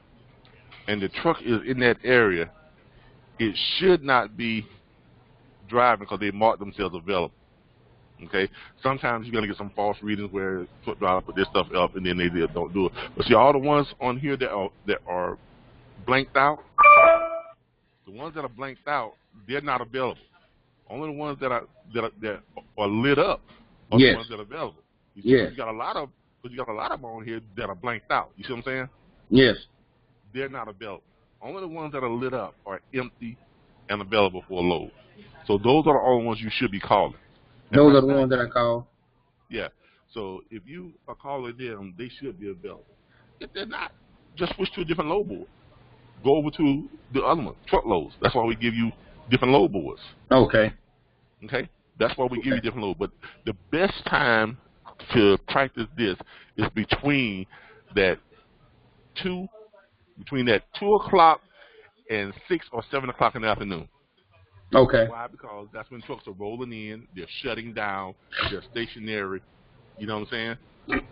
and the truck is in that area, it should not be driving because they mark themselves available. Okay? Sometimes you're going to get some false readings where truck drivers put their stuff up and then they don't do it. But see, all the ones on here that are blanked out, the ones that are blanked out, they're not available. Only the ones that are lit up are the ones that are available. You see, you got a lot of them on here that are blanked out. You see what I'm saying? Yes. They're not available. Only the ones that are lit up are empty and available for a load. So those are the only ones you should be calling. Those are the ones that I call. Yeah. So if you are calling them, they should be available. If they're not, just switch to a different load board. Go over to the other one, truckloads. That's why we give you different load boards. Okay. Okay? That's why we give you different load. But the best time to practice this is between that 2 o'clock and 6 or 7 o'clock in the afternoon. Okay. Why? Because that's when trucks are rolling in, they're shutting down, they're stationary. You know what I'm saying?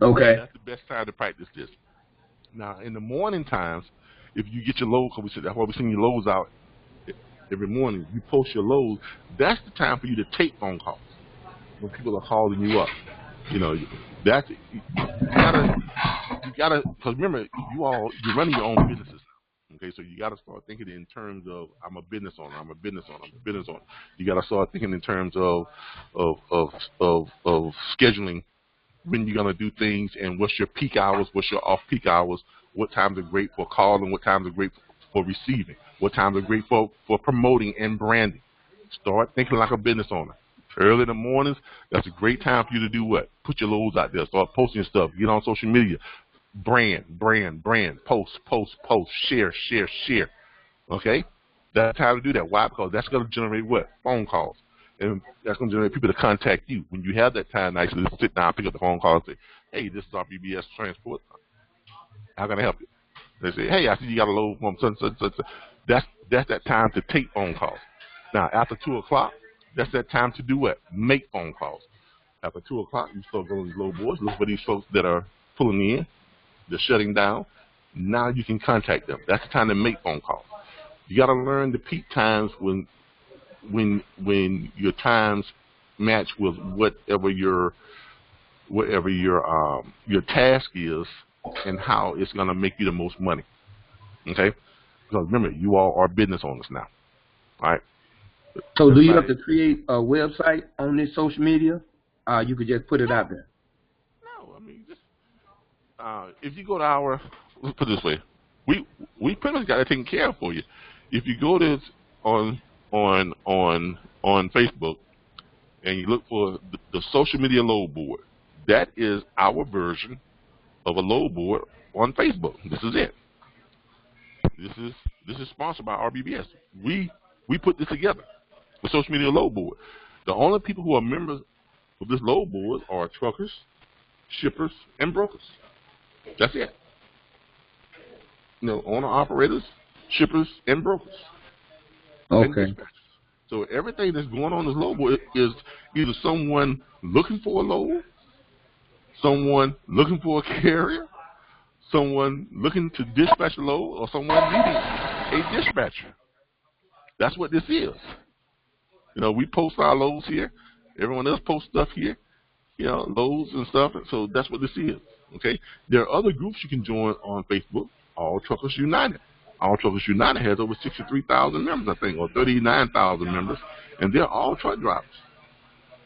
Okay. That's the best time to practice this. Now, in the morning times, if you get your load, because that's why we send your loads out every morning, you post your loads, that's the time for you to take phone calls. When people are calling you up, you gotta, because remember, you're running your own businesses. Okay, so you gotta start thinking in terms of I'm a business owner. You gotta start thinking in terms of scheduling when you're gonna do things and what's your peak hours, what's your off peak hours, what times are great for calling, what times are great for receiving, what times are great for promoting and branding. Start thinking like a business owner. Early in the mornings, that's a great time for you to do what? Put your loads out there. Start posting stuff. Get on social media. Brand. Post. Share. Okay? That's how to do that. Why? Because that's going to generate what? Phone calls. And that's going to generate people to contact you. When you have that time, actually sit down, pick up the phone call and say, hey, this is RBBS Transport. How can I help you? They say, hey, I see you got a load from such. That's that time to take phone calls. Now, after 2 o'clock, that's that time to do what? Make phone calls. After 2 o'clock, you start going to these low boards. Look for these folks that are pulling in. They're shutting down. Now you can contact them. That's the time to make phone calls. You got to learn the peak times when your times match with whatever your task is and how it's going to make you the most money. Okay? Because remember, you all are business owners now. All right? So do you have to create a website on this social media? You could just put it out there. No, I mean, just if you go to our, let's put it this way, we pretty much got it taken care of for you. If you go to on Facebook and you look for the social media load board, that is our version of a load board on Facebook. This is it. This is sponsored by RBBS. We put this together, the social media load board. The only people who are members of this load board are truckers, shippers, and brokers. That's it. You know, owner operators, shippers, and brokers. Okay. So everything that's going on this load board is either someone looking for a load, someone looking for a carrier, someone looking to dispatch a load, or someone needing a dispatcher. That's what this is. You know, we post our loads here. Everyone else posts stuff here. You know, loads and stuff. So that's what this is. Okay. There are other groups you can join on Facebook. All Truckers United. All Truckers United has over 63,000 members, I think, or 39,000 members, and they're all truck drivers.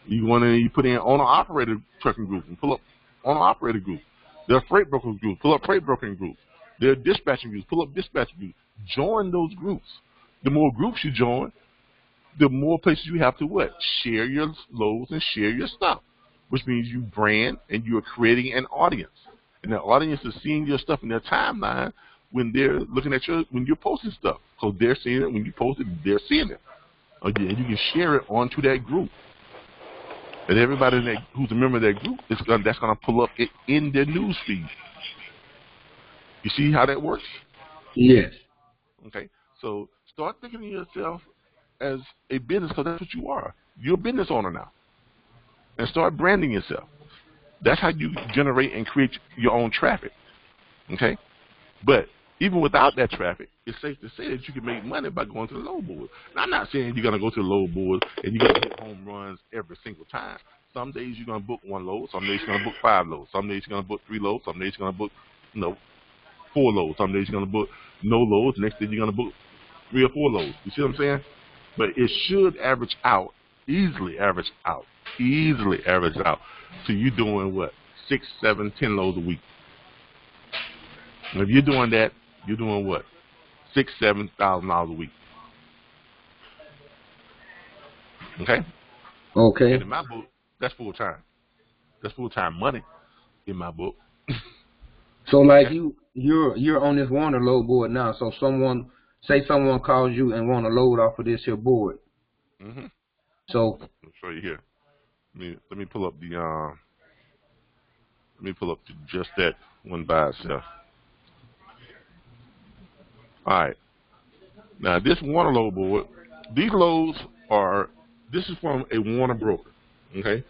You go in and you put in owner-operator trucking group and pull up owner-operator group. There are freight broker groups, pull up freight brokering groups. There are dispatching groups, pull up dispatching groups. Join those groups. The more groups you join, the more places you have to what? Share your loads and share your stuff, which means you brand and you are creating an audience. And the audience is seeing your stuff in their timeline when they're looking at when you're posting stuff. So they're seeing it when you post it, they're seeing it. Again, you can share it onto that group. And everybody who's a member of that group, that's going to pull up it in their news feed. You see how that works? Yes. Okay. So start thinking of yourself as a business, because that's what you are. You're a business owner now. And start branding yourself. That's how you generate and create your own traffic. Okay? But even without that traffic, it's safe to say that you can make money by going to the load board. Now, I'm not saying you're going to go to the load board and you're going to hit home runs every single time. Some days you're going to book 1 load. Some days you're going to book 5 loads. Some days you're going to book 3 loads. Some days you're going to book, 4 loads. Some days you're going to book no loads. Next day you're going to book 3 or 4 loads. You see what I'm saying? But it should average out, easily average out to you doing what? 6, 7, 10 loads a week. And if you're doing that, you're doing what? $6,000-$7,000 a week. Okay? Okay. And in my book, that's full time. That's full time money in my book. So like you're on this Warner load board now. So someone calls you and want to load off of this here board. Mm-hmm. So I'll show you here. Let me pull up just that one by itself. All right. Now this Warner load board, these loads this is from a Warner broker. Okay.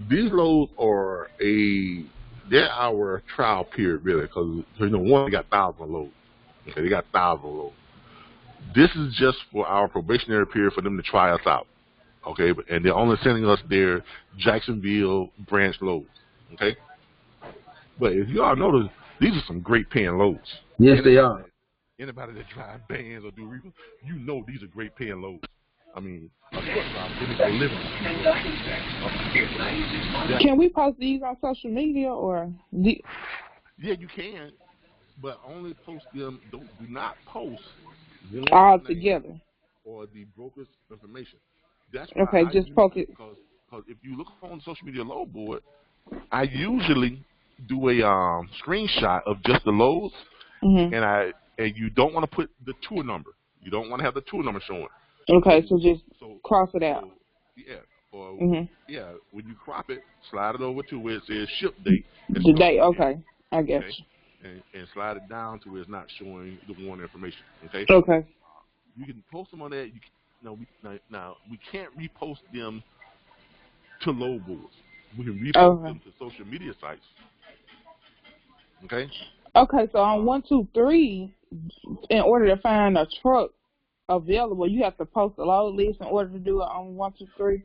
These loads are they're our trial period really, because Warner got 1,000 loads. Okay, they got 1,000 loads. This is just for our probationary period for them to try us out. Okay, and they're only sending us their Jacksonville branch loads. Okay, but if you all notice, these are some great paying loads. Yes, they are. Anybody that drive vans or do reefer, these are great paying loads. I mean, a truck driver doing it for a living. Can we post these on social media or? Yeah, you can, but only post them. Do not post all together or the broker's information. That's okay. Just post it because if you look on the social media load board, I usually do a screenshot of just the loads, and you don't want to put the tour number. You don't want to have the tour number showing. Okay, so just cross it out. When you crop it, slide it over to where it says ship date. The date, okay, I guess. Okay? And slide it down to where it's not showing the Warner information. Okay. Okay. You can post them on that. We can't repost them to load boards. We can repost them to social media sites. Okay. Okay, so on 123, in order to find a truck available, you have to post a load list in order to do it on 123.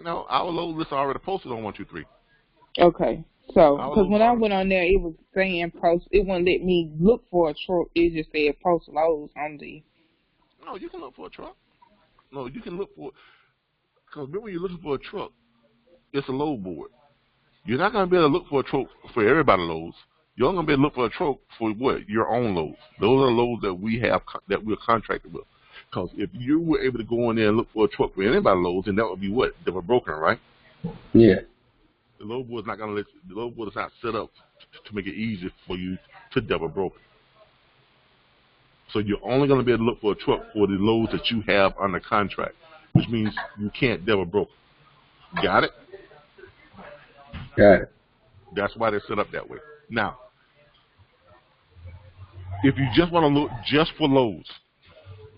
No, our load list already posted on 123. Okay, so Our because load when I already. went on there, it was saying post. It wouldn't let me look for a truck. It just said post loads on the. No, you can look for a truck. No, you can look for. Because remember, when you're looking for a truck, it's a load board. You're not going to be able to look for a truck for everybody's loads. You're only going to be able to look for a truck for what? Your own loads. Those are the loads that we have, that we're contracted with. Because if you were able to go in there and look for a truck for anybody's loads, then that would be what? They were broken, right? Yeah. The load board is not going to let you, the load board is not set up to make it easy for you to double broker. So you're only going to be able to look for a truck for the loads that you have under contract, which means you can't double broker. Got it? Got it. That's why they're set up that way. Now, if you just want to look just for loads,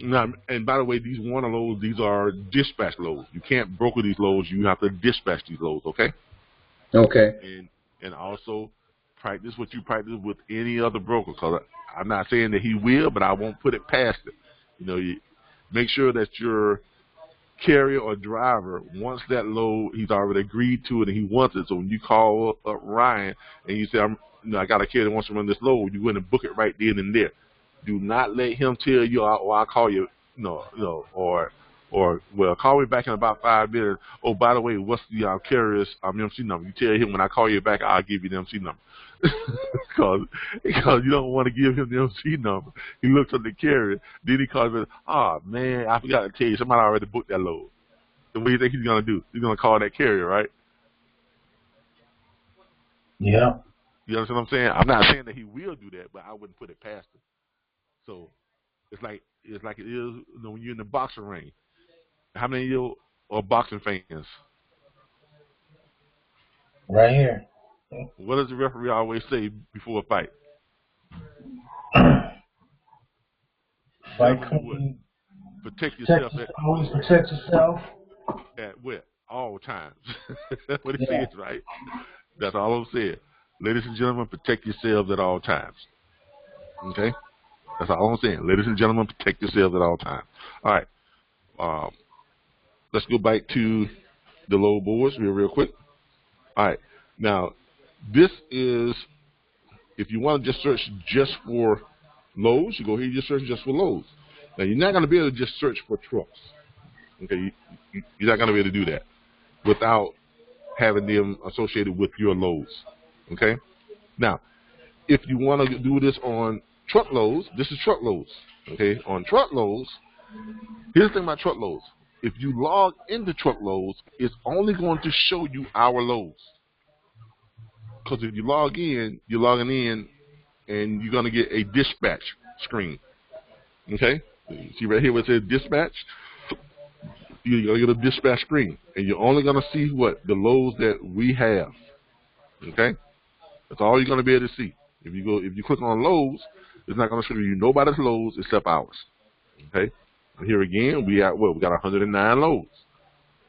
now, and by the way, these Warner loads, these are dispatch loads. You can't broker these loads. You have to dispatch these loads, okay? Okay. And also practice what you practice with any other broker. Because I'm not saying that he will, but I won't put it past it. You know, you make sure that your carrier or driver wants that load. He's already agreed to it and he wants it. So when you call up Ryan and you say, I got a carrier that wants to run this load, you go in and book it right then and there. Do not let him tell you, I'll call you, or well, call me back in about 5 minutes. Oh, by the way, what's the carrier's MC number? You tell him when I call you back, I'll give you the MC number. because you don't want to give him the MC number. He looks at the carrier, then he calls me, man, I forgot to tell you, somebody already booked that load. So what do you think he's going to do? He's going to call that carrier, right? Yeah. You understand what I'm saying? I'm not saying that he will do that, but I wouldn't put it past him. So it's like it is when you're in the boxing ring. How many of you are boxing fans? Right here. What does the referee always say before a fight? Fight clean. Protect yourself. Always protect yourself. At what? All times. That's what it says, right? That's all I'm saying. Ladies and gentlemen, protect yourselves at all times. Okay? That's all I'm saying. Ladies and gentlemen, protect yourselves at all times. All right. Let's go back to the load boards real quick. All right. Now, this is, if you want to just search just for loads, you go here and just search just for loads. Now, you're not going to be able to just search for trucks. Okay? You're not going to be able to do that without having them associated with your loads. Okay? Now, if you want to do this on truckloads, this is truckloads. Okay? On truckloads, here's the thing about truckloads. If you log into truckloads, it's only going to show you our loads. Because if you log in, you're logging in, and you're going to get a dispatch screen. Okay? See right here where it says dispatch? You're going to get a dispatch screen. And you're only going to see what? The loads that we have. Okay? That's all you're going to be able to see. If you click on loads, it's not going to show you nobody's loads except ours. Okay? And here again, we got 109 loads.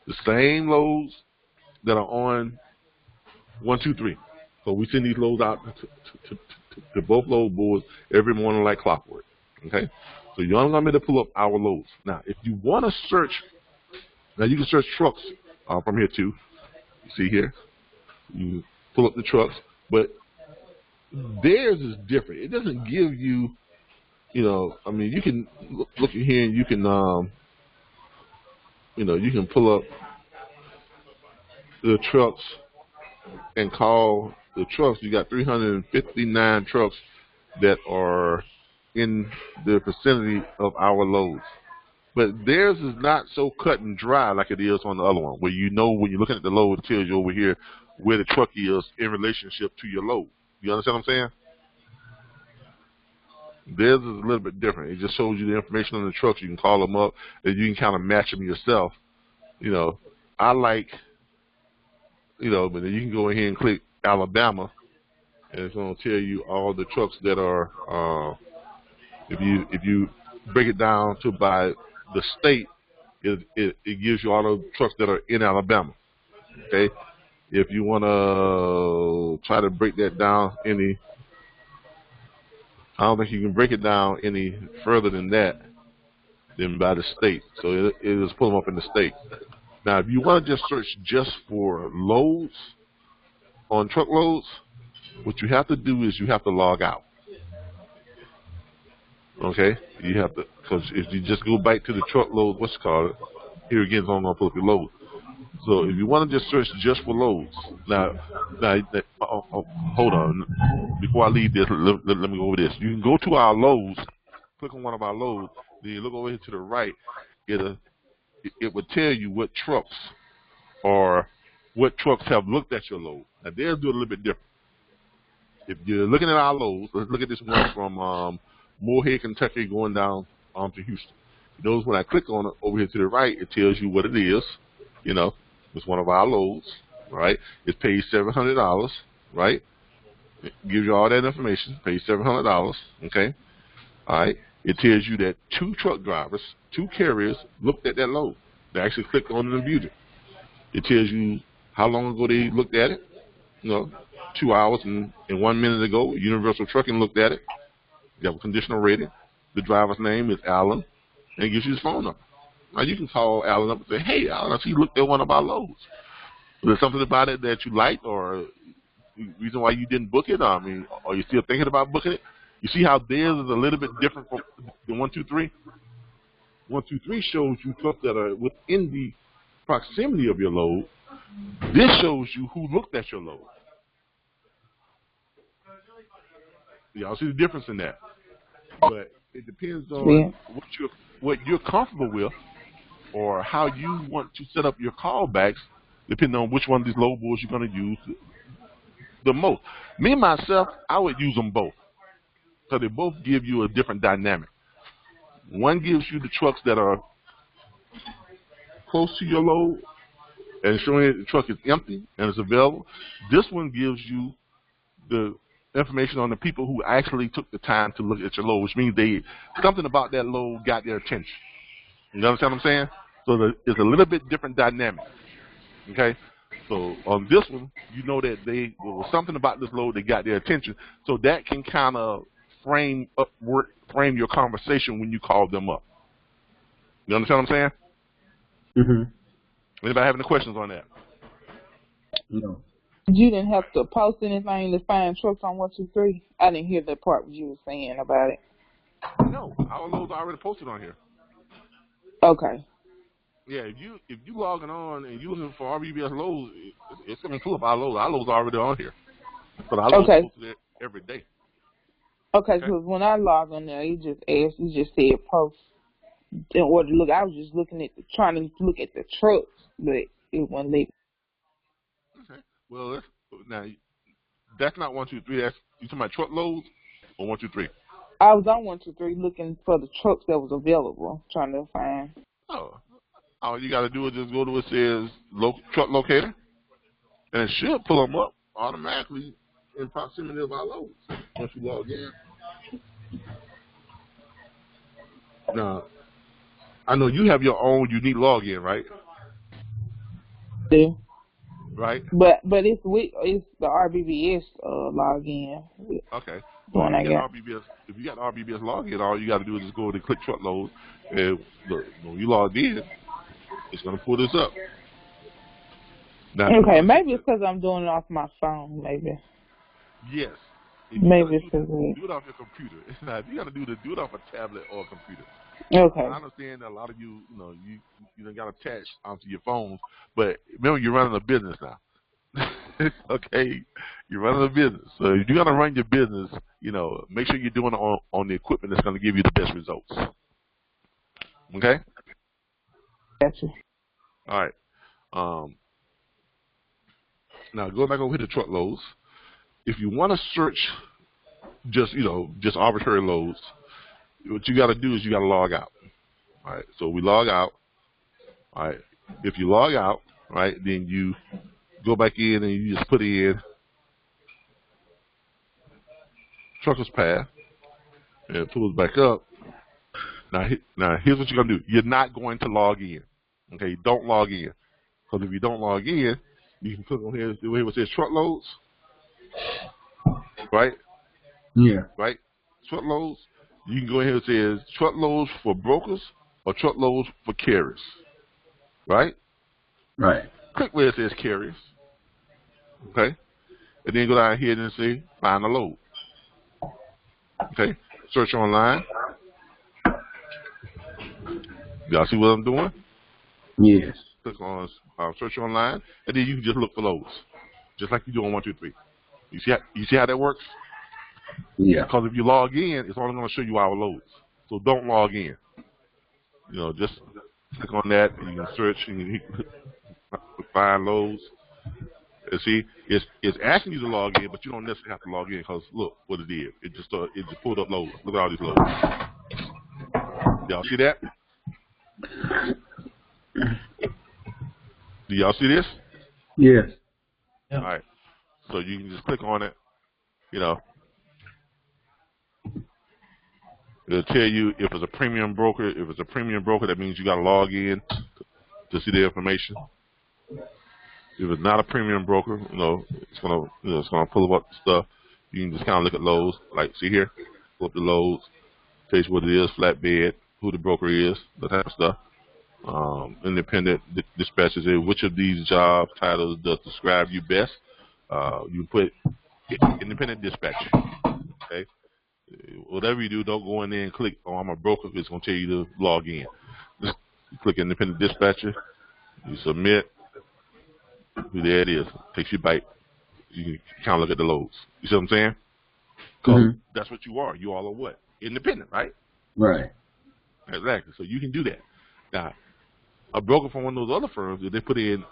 The same loads that are on 123. So we send these loads out to both load boards every morning like clockwork. Okay? So you're only going to be able to pull up our loads. Now, if you want to search, now you can search trucks from here too. You see here? You pull up the trucks, but theirs is different. It doesn't give you, you can look at here and you can, you can pull up the trucks and call the trucks. You got 359 trucks that are in the vicinity of our loads. But theirs is not so cut and dry like it is on the other one, where when you're looking at the load, it tells you over here where the truck is in relationship to your load. You understand what I'm saying? Theirs is a little bit different. It just shows you the information on the trucks. You can call them up, and you can kind of match them yourself. I like, but then you can go in here and click Alabama, and it's going to tell you all the trucks that are, if you break it down to by the state, it gives you all the trucks that are in Alabama. Okay? If you want to try to break that down any I don't think you can break it down any further than that, than by the state. So it is pull them up in the state. Now, if you want to just search just for loads on truckloads, what you have to do is you have to log out. Okay, you have to, because if you just go back to the truckload, what's it called? Here again, I'm gonna pull up your load. So if you want to just search just for loads, now hold on. Before I leave this, let me go over this. You can go to our loads, click on one of our loads, then you look over here to the right. It will tell you what trucks have looked at your load. Now they'll do it a little bit different. If you're looking at our loads, let's look at this one from Moorhead, Kentucky, going down to Houston. Notice when I click on it over here to the right, it tells you what it is. You know, it's one of our loads, right? It's paid $700, right? It gives you all that information. Paid $700, okay? All right. It tells you that 2 truck drivers, 2 carriers looked at that load. They actually clicked on it and viewed it. It tells you how long ago they looked at it. You know, 2 hours and 1 minute ago. Universal Trucking looked at it. You have a conditional rating. The driver's name is Alan, and it gives you his phone number. Now you can call Alan up and say, "Hey, Alan, I see you looked at one of our loads. Was there something about it that you liked, or reason why you didn't book it? I mean, are you still thinking about booking it?" You see how theirs is a little bit different from the 1, 2, 3. 1, 2, 3 shows you trucks that are within the proximity of your load. This shows you who looked at your load. Y'all see the difference in that? But it depends on what you're comfortable with, or how you want to set up your callbacks, depending on which one of these load boards you're going to use the most. Me, myself, I would use them both, because they both give you a different dynamic. One gives you the trucks that are close to your load and showing that the truck is empty and it's available. This one gives you the information on the people who actually took the time to look at your load, which means something about that load got their attention. You understand what I'm saying? So it's a little bit different dynamic. Okay? So on this one, you know that there was something about this load that got their attention. So that can kind of frame your conversation when you call them up. You understand what I'm saying? Mm-hmm. Anybody have any questions on that? No. You didn't have to post anything to find trucks on 1, 2, 3. I didn't hear that part what you were saying about it. No, our loads are already posted on here. Okay. Yeah, if you logging on and you looking for RBBS loads, it's going to pull up our loads. Our loads are already on here. But our loads are posted every day. Okay, because when I log on there, you just said post. In order to look, I was just trying to look at the trucks, but it wasn't legal. Okay. Well, now that's not 1, 2, 3. That's you talking about truckloads or 1, 2, 3? I was on 1, 2, 3 looking for the trucks that was available, trying to find. Oh, all you got to do is just go to it says truck locator, and it should pull them up automatically in proximity of our loads once you log in. Now, I know you have your own unique login, right? Yeah. Right. But it's the RBBS login. Okay. Well, if you got RBBS login, all you got to do is just go to click truckload, and look, when you log in, it's going to pull this up. Now, okay, maybe it's because I'm doing it off my phone. Maybe. Yes. Maybe it's because do it off your computer. Now, if you got to do it off a tablet or a computer. Okay. I understand that a lot of you done got attached onto your phones, but remember you're running a business now. Okay, you're running a business, so if you're gonna run your business, make sure you're doing it on the equipment that's gonna give you the best results. Okay. Gotcha. All right. Now go back over here to truckloads. If you want to search just arbitrary loads, what you got to do is you got to log out. All right. So we log out. All right. If you log out, right, then you go back in and you just put in trucker's path, and it pulls back up. Now here's what you're gonna do. You're not going to log in. Okay. Don't log in, because if you don't log in, you can click on here. The way it says truckloads. Right. Yeah. Right. truckloads, you can go ahead and say it's truckloads for brokers or truckloads for carriers, right? Right. Click where it says carriers, okay? And then go down here and say find a load, okay? Search online. Y'all see what I'm doing? Yes. Click on search online, and then you can just look for loads, just like you do on 1, 2, 3. You see how that works? Yeah. Because if you log in, it's only going to show you our loads. So don't log in. Just click on that, and you can search and you can find loads. And see, it's asking you to log in, but you don't necessarily have to log in because look what it did. It just pulled up loads. Look at all these loads. Y'all see that? Do y'all see this? Yes. All right. So you can just click on it. It'll tell you if it's a premium broker. If it's a premium broker, that means you got to log in to see the information. If it's not a premium broker, it's gonna pull up stuff. You can just kind of look at loads. Like, see here, pull up the loads, tell you what it is, flatbed, who the broker is, that type of stuff. Independent dispatchers. Which of these job titles does describe you best? You put independent dispatcher. Okay. Whatever you do, don't go in there and click, oh, I'm a broker. It's going to tell you to log in. Just click independent dispatcher. You submit. There it is. Takes you back. You can kind of look at the loads. You see what I'm saying? Because that's what you are. You all are what? Independent, right? Right. Exactly. So you can do that. Now, a broker from one of those other firms, if they put in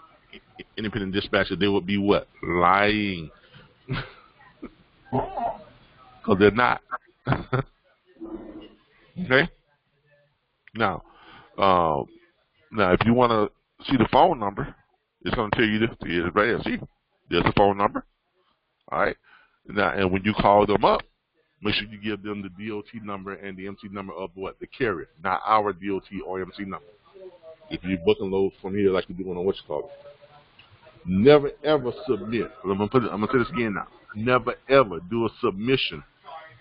independent dispatcher, they would be what? Lying. Because they're not. Okay? Now, if you want to see the phone number, it's going to tell you this. Right here. See? There's the phone number. All right? Now, and when you call them up, make sure you give them the DOT number and the MC number of what? The carrier, not our DOT or MC number. If you're booking loads from here like you're doing on what you call it. Never, ever submit. I'm going to say this again now. Never, ever do a submission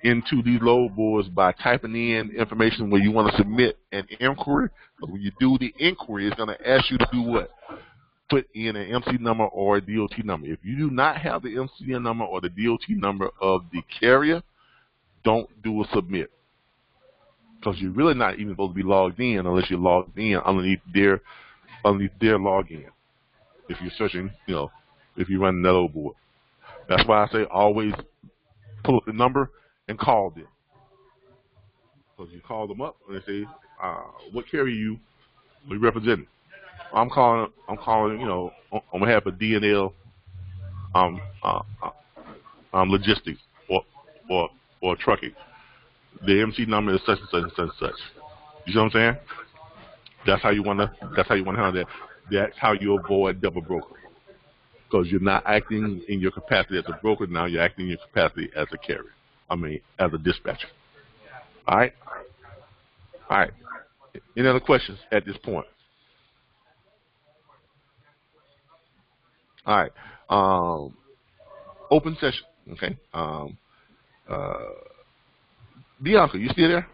into these load boards by typing in information where you want to submit an inquiry. But when you do the inquiry, it's going to ask you to do what? Put in an MC number or a DOT number. If you do not have the MC number or the DOT number of the carrier, don't do a submit. Because you're really not even supposed to be logged in unless you're logged in underneath their login. If you're searching, if you run that load board. That's why I say always pull up the number and call them. Because you call them up and they say, what carrier you representing? I'm calling, on behalf of DNL logistics or trucking. The MC number is such and such and such and such. You see what I'm saying? That's how you want to handle that. That's how you avoid double broker. Because you're not acting in your capacity as a broker now. You're acting in your capacity as a carrier. As a dispatcher. All right. Any other questions at this point? All right. Open session. Okay. Bianca, you still there?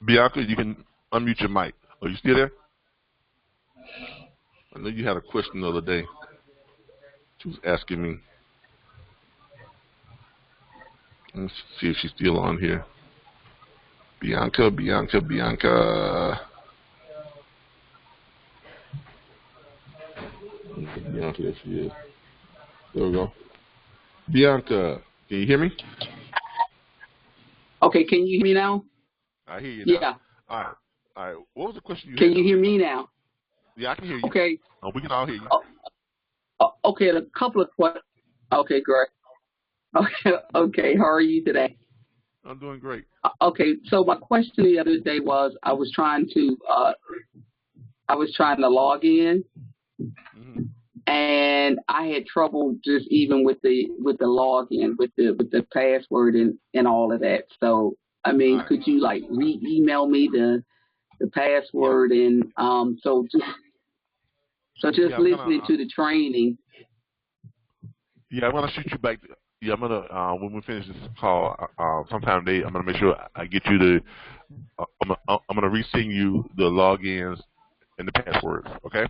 Bianca, you can unmute your mic. Are you still there? I know you had a question the other day. She was asking me. Let's see if she's still on here. Bianca. Bianca, there she is. There we go. Bianca, can you hear me? Okay, can you hear me now? I hear you now. Yeah. All right. What was the question you had? Can you hear me now? Yeah, I can hear you. Okay. We can all hear you. Okay, a couple of questions. Okay, great. Okay, how are you today? I'm doing great. Okay, so my question the other day was I was trying to log in, and I had trouble just even with the login, with the password and all of that. So could you like re-email me the password and just listening to the training. Yeah, I'm gonna shoot you back. I'm gonna when we finish this call, sometime today, I'm gonna make sure I get you the. I'm gonna resend you the logins and the passwords. Okay.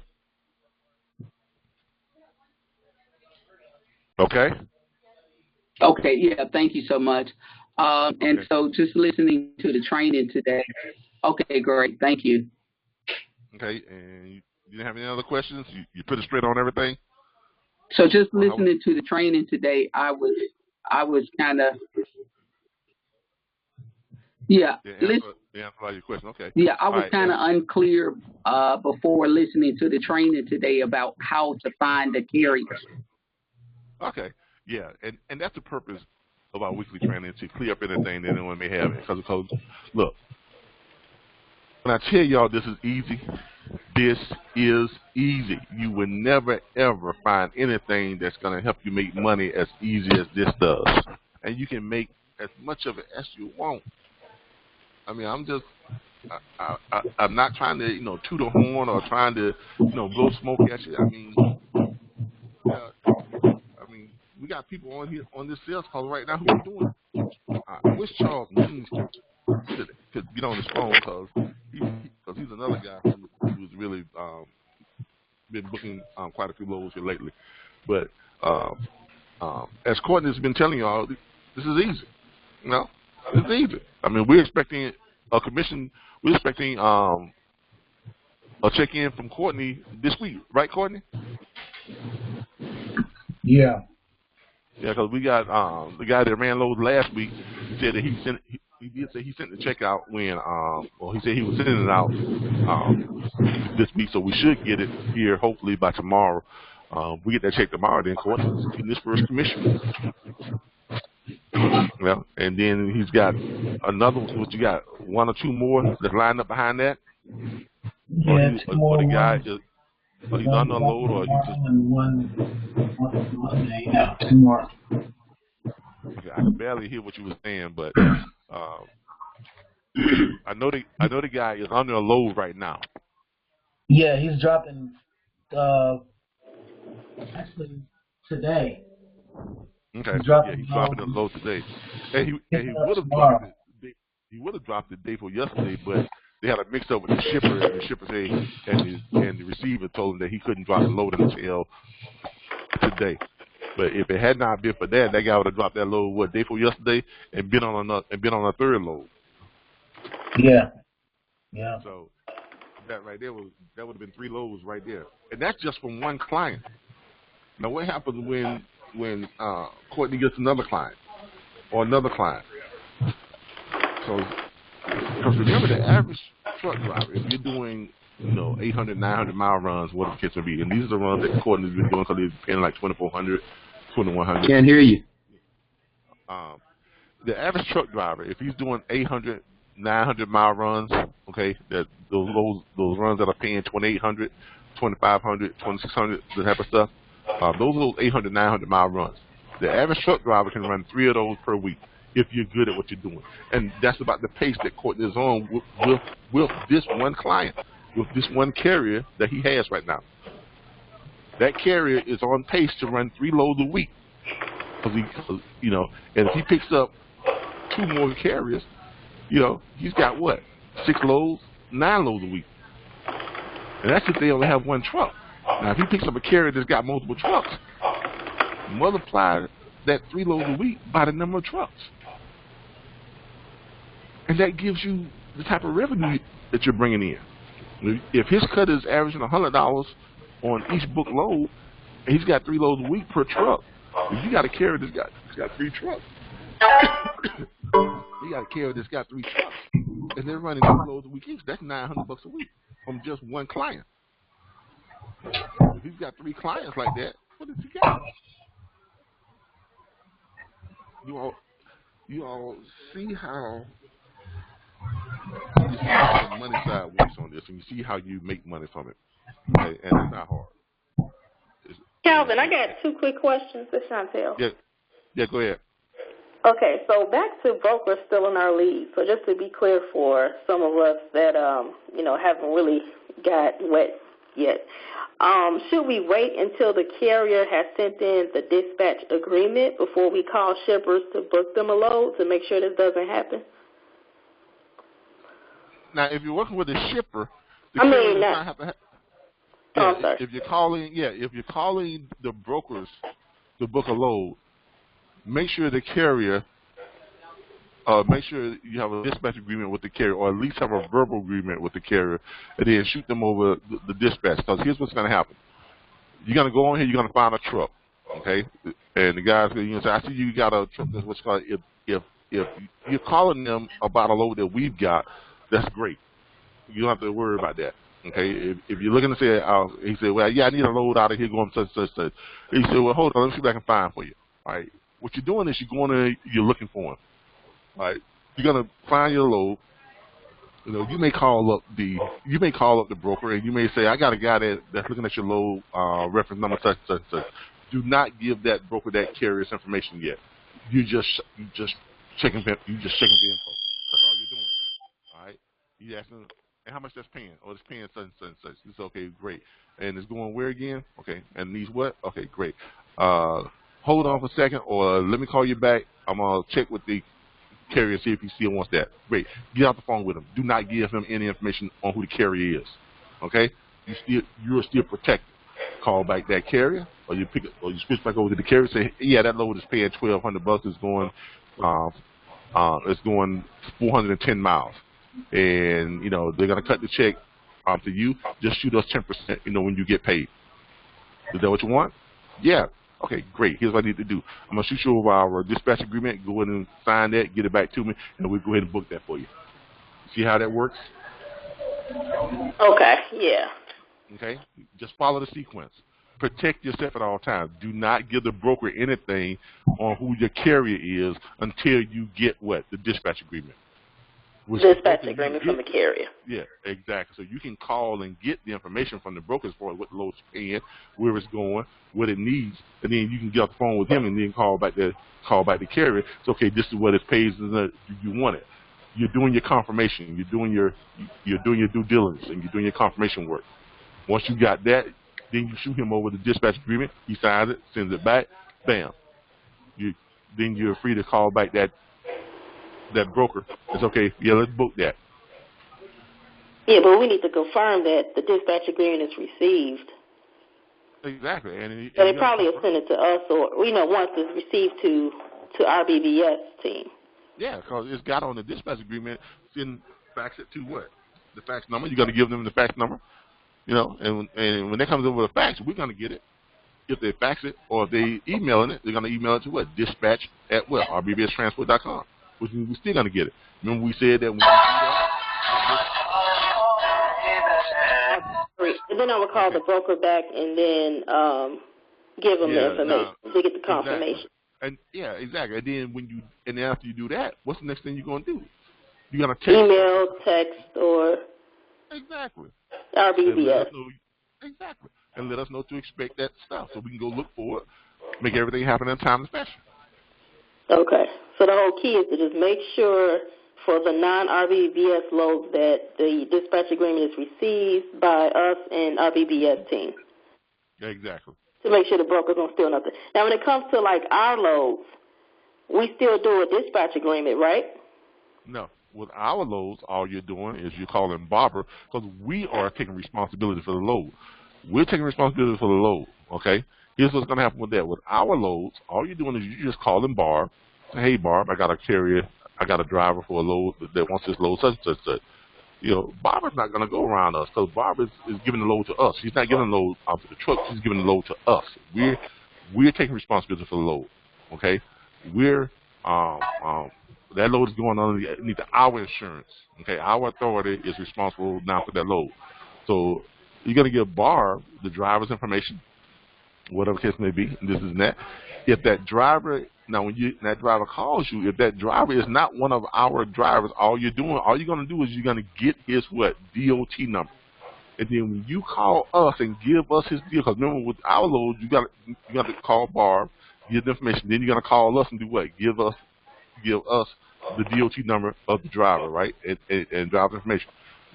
Okay. Okay, yeah, thank you so much. And Okay. so just listening to the training today. Okay, great. Thank you. Okay. And you didn't have any other questions? You put it straight on everything? So just listening to the training today, I was kind of, yeah. Answer all your questions. Okay. Yeah, I was Right, kind of unclear before listening to the training today about how to find the carriers. Okay. Yeah, and that's the purpose of our weekly training, to clear up anything that anyone may have. Because look, when I tell y'all this is easy, this is easy. You will never, ever find anything that's going to help you make money as easy as this does. And you can make as much of it as you want. I mean, I'm not trying to, toot a horn or trying to, blow smoke at you. I mean, we got people on here on this sales call right now who are doing it. I wish Charles Means could get on his phone because he's another guy who's really been booking quite a few loads here lately. But as Courtney's been telling y'all, this is easy. It's easy. I mean, we're expecting a commission. We're expecting a check-in from Courtney this week, right, Courtney? Yeah. Yeah, because we got the guy that ran loads last week said that he did say he sent the check out when he said he was sending it out this week, so we should get it here hopefully by tomorrow. We get that check tomorrow, then Courtney's getting his first commission. Yeah, and then he's got another one. What you got? One or two more that's lined up behind that? Yeah, two more. Or the guy is he's on unload, or he just one. Yeah, two more. Okay, I can barely hear what you were saying, but I know the guy is under a load right now. Yeah, he's dropping actually today. Okay, he's dropping a load today, and he would have dropped it. He would have dropped it day before yesterday, but they had a mix up with the shipper, and the shipper said, and the receiver told him that he couldn't drop the load until today. But if it had not been for that guy would have dropped that load day before yesterday and been on a third load. Yeah. So that right there would have been 3 loads right there, and that's just from one client. Now what happens when Courtney gets another client or another client? So because remember, the average truck driver, if you're doing 800, 900 mile runs, what the case may be, and these are the runs that Courtney's been doing because they're paying like 2,400, 2,100. Can't hear you. The average truck driver, if he's doing 800, 900 mile runs, okay, that those runs that are paying 2,800, 2,500, 2,600, the type of stuff, those are those 800, 900 mile runs. The average truck driver can run 3 of those per week if you're good at what you're doing, and that's about the pace that Courtney is on with this one client, with this one carrier that he has right now. That carrier is on pace to run 3 loads a week, and if he picks up 2 more carriers, he's got what, 6 loads, 9 loads a week, and that's if they only have 1 truck. Now, if he picks up a carrier that's got multiple trucks, multiply that 3 loads a week by the number of trucks, and that gives you the type of revenue that you're bringing in. If his cut is averaging $100 on each book load, and he's got 3 loads a week per truck, if you got a carrier that's got 3 trucks, you got a carrier that's got 3 trucks, and they're running 2 loads a week each. That's $900 a week from just one client. If he's got 3 clients like that, what does he got? You all see how the money side works on this, and you see how you make money from it. Okay? And it's not hard. Calvin, I got 2 quick questions to Chantel. Yeah, go ahead. Okay, so back to brokers still in our lead. So just to be clear for some of us that, haven't really got wet yet. Should we wait until the carrier has sent in the dispatch agreement before we call shippers to book them a load to make sure this doesn't happen? Now, if you're working with a shipper, if you're calling the brokers to book a load, make sure the carrier, make sure you have a dispatch agreement with the carrier, or at least have a verbal agreement with the carrier, and then shoot them over the dispatch. Because here's what's going to happen: you're going to go on here, you're going to find a truck, okay? And the guy's going to say, "I see you got a truck." That's what's called. If you're calling them about a load that we've got, that's great. You don't have to worry about that. Okay, if you're looking to say, he said, well, yeah, I need a load out of here going such. He said, well, hold on, let me see what I can find for you. All right, what you're doing is you're going in, you're looking for him. All right, you're gonna find your load. You know, you may call up the broker, and you may say, I got a guy that's looking at your load, reference number such. Do not give that broker that carrier's information yet. You just checking the info. That's all you're doing. All right, you asking. And how much that's paying? Oh, it's paying such and such. It's okay, great. And it's going where again? Okay. And needs what? Okay, great. Hold on for a second, or let me call you back. I'm gonna check with the carrier, see if he still wants that. Great. Get off the phone with him. Do not give him any information on who the carrier is. Okay? You're still protected. Call back that carrier, or you switch back over to the carrier. Say, yeah, that load is paying $1,200. It's going 410 miles. And, you know, they're going to cut the check to you. Just shoot us 10%, you know, when you get paid. Is that what you want? Yeah. Okay, great. Here's what I need to do. I'm going to shoot you over our dispatch agreement. Go ahead and sign that, get it back to me, and we'll go ahead and book that for you. See how that works? Okay, yeah. Okay? Just follow the sequence. Protect yourself at all times. Do not give the broker anything on who your carrier is until you get what? The dispatch agreement. Dispatch agreement from the carrier. Yeah, exactly. So you can call and get the information from the brokers for what the load's paying, where it's going, what it needs, and then you can get off the phone with him and then call back the carrier. It's okay. This is what it pays. You want it. You're doing your confirmation. You're doing your due diligence, and you're doing your confirmation work. Once you got that, then you shoot him over the dispatch agreement. He signs it, sends it back. Bam. Then you're free to call back that broker. It's okay. Yeah, let's book that. Yeah, but we need to confirm that the dispatch agreement is received. Exactly. So they probably will send it to us, or once it's received to RBBS team. Yeah, because it's got on the dispatch agreement. Fax it to what? The fax number. You got to give them the fax number. You know, and when that comes over the fax, we're going to get it. If they fax it or if they emailing it, they're going to email it to what? Dispatch at what? RBBStransport.com. Which we're still going to get it. Remember we said that when we do that? And then I would call the broker back and then give them the information to get the confirmation. Exactly. And yeah, exactly. And then after you do that, what's the next thing you're going to do? You're going to text. Email, text, or exactly. RBBS. Exactly. And let us know to expect that stuff so we can go look for it, make everything happen in time and fashion. Okay. So the whole key is to just make sure for the non-RBBS loads that the dispatch agreement is received by us and RBBS team. Exactly. To make sure the broker's don't steal nothing. Now, when it comes to, like, our loads, we still do a dispatch agreement, right? No. With our loads, all you're doing is you're calling Barbara because we are taking responsibility for the load. We're taking responsibility for the load, okay? Here's what's going to happen with that. With our loads, all you're doing is you're just calling Barb. Say, hey, Barb, I got a carrier. I got a driver for a load that wants this load, such and such. You know, Barbara's not going to go around us because Barbara is giving the load to us. She's not giving the load out to the truck. She's giving the load to us. We're taking responsibility for the load, okay? That load is going underneath our insurance, okay? Our authority is responsible now for that load. So you're going to give Barb the driver's information, whatever case may be, and this is that. If that driver, that driver calls you, if that driver is not one of our drivers, all you're going to do is you're going to get his what? DOT number. And then when you call us and give us his deal, because remember with our load, you got to call Barb, give the information. Then you're going to call us and do what? Give us the DOT number of the driver, right? And driver information.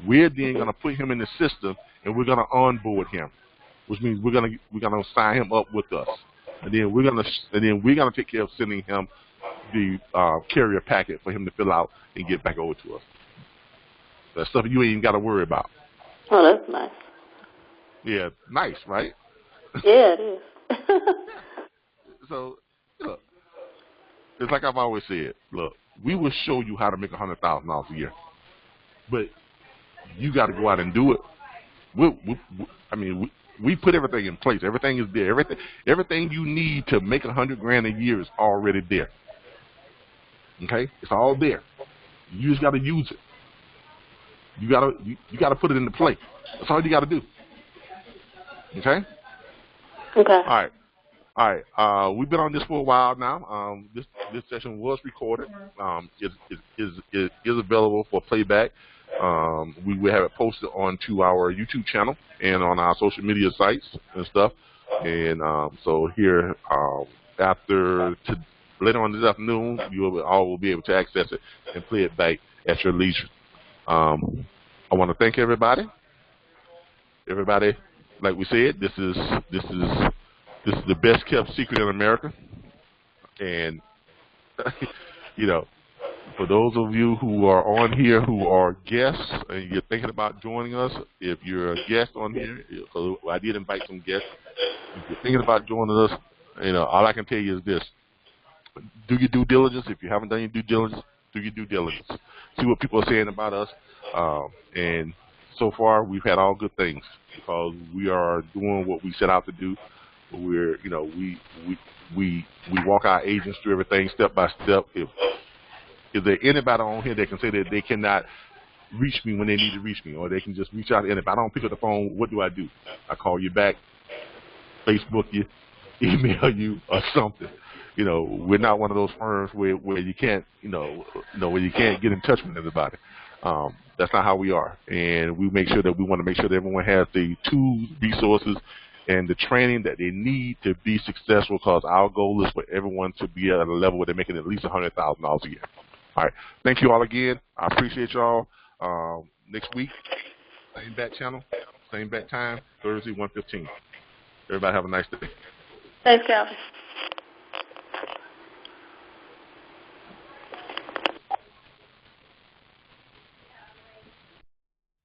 We're then going to put him in the system, and we're gonna onboard him, which means we're gonna sign him up with us, and then we're gonna take care of sending him the carrier packet for him to fill out and get back over to us. That's stuff you ain't even got to worry about. Oh, that's nice. Yeah, nice, right? Yeah, it is. So, look, it's like I've always said. Look, we will show you how to make $100,000 a year, but you got to go out and do it. We put everything in place. Everything is there. Everything you need to make $100,000 a year is already there. Okay, it's all there. You just got to use it. You gotta put it into play. That's all you got to do. Okay. Okay. All right. We've been on this for a while now. This session was recorded. Is available for playback. We will have it posted onto our YouTube channel and on our social media sites and stuff. And so here later on this afternoon, you all will be able to access it and play it back at your leisure. I want to thank everybody. Everybody, like we said, this is the best kept secret in America. And for those of you who are on here who are guests and you're thinking about joining us, if you're a guest on here, so I did invite some guests. If you're thinking about joining us, all I can tell you is this. Do your due diligence. If you haven't done your due diligence, do your due diligence. See what people are saying about us. And so far, we've had all good things because we are doing what we set out to do. We're, we walk our agents through everything step by step. If there anybody on here that can say that they cannot reach me when they need to reach me, or they can just reach out, and if I don't pick up the phone, what do? I call you back, Facebook you, email you, or something. We're not one of those firms where you can't, where you can't get in touch with everybody. That's not how we are. And we want to make sure that everyone has the tools, resources, and the training that they need to be successful, because our goal is for everyone to be at a level where they're making at least $100,000 a year. All right. Thank you all again. I appreciate y'all. Next week, same bat channel, same bat time, Thursday, 1:15. Everybody have a nice day. Thanks, Calvin.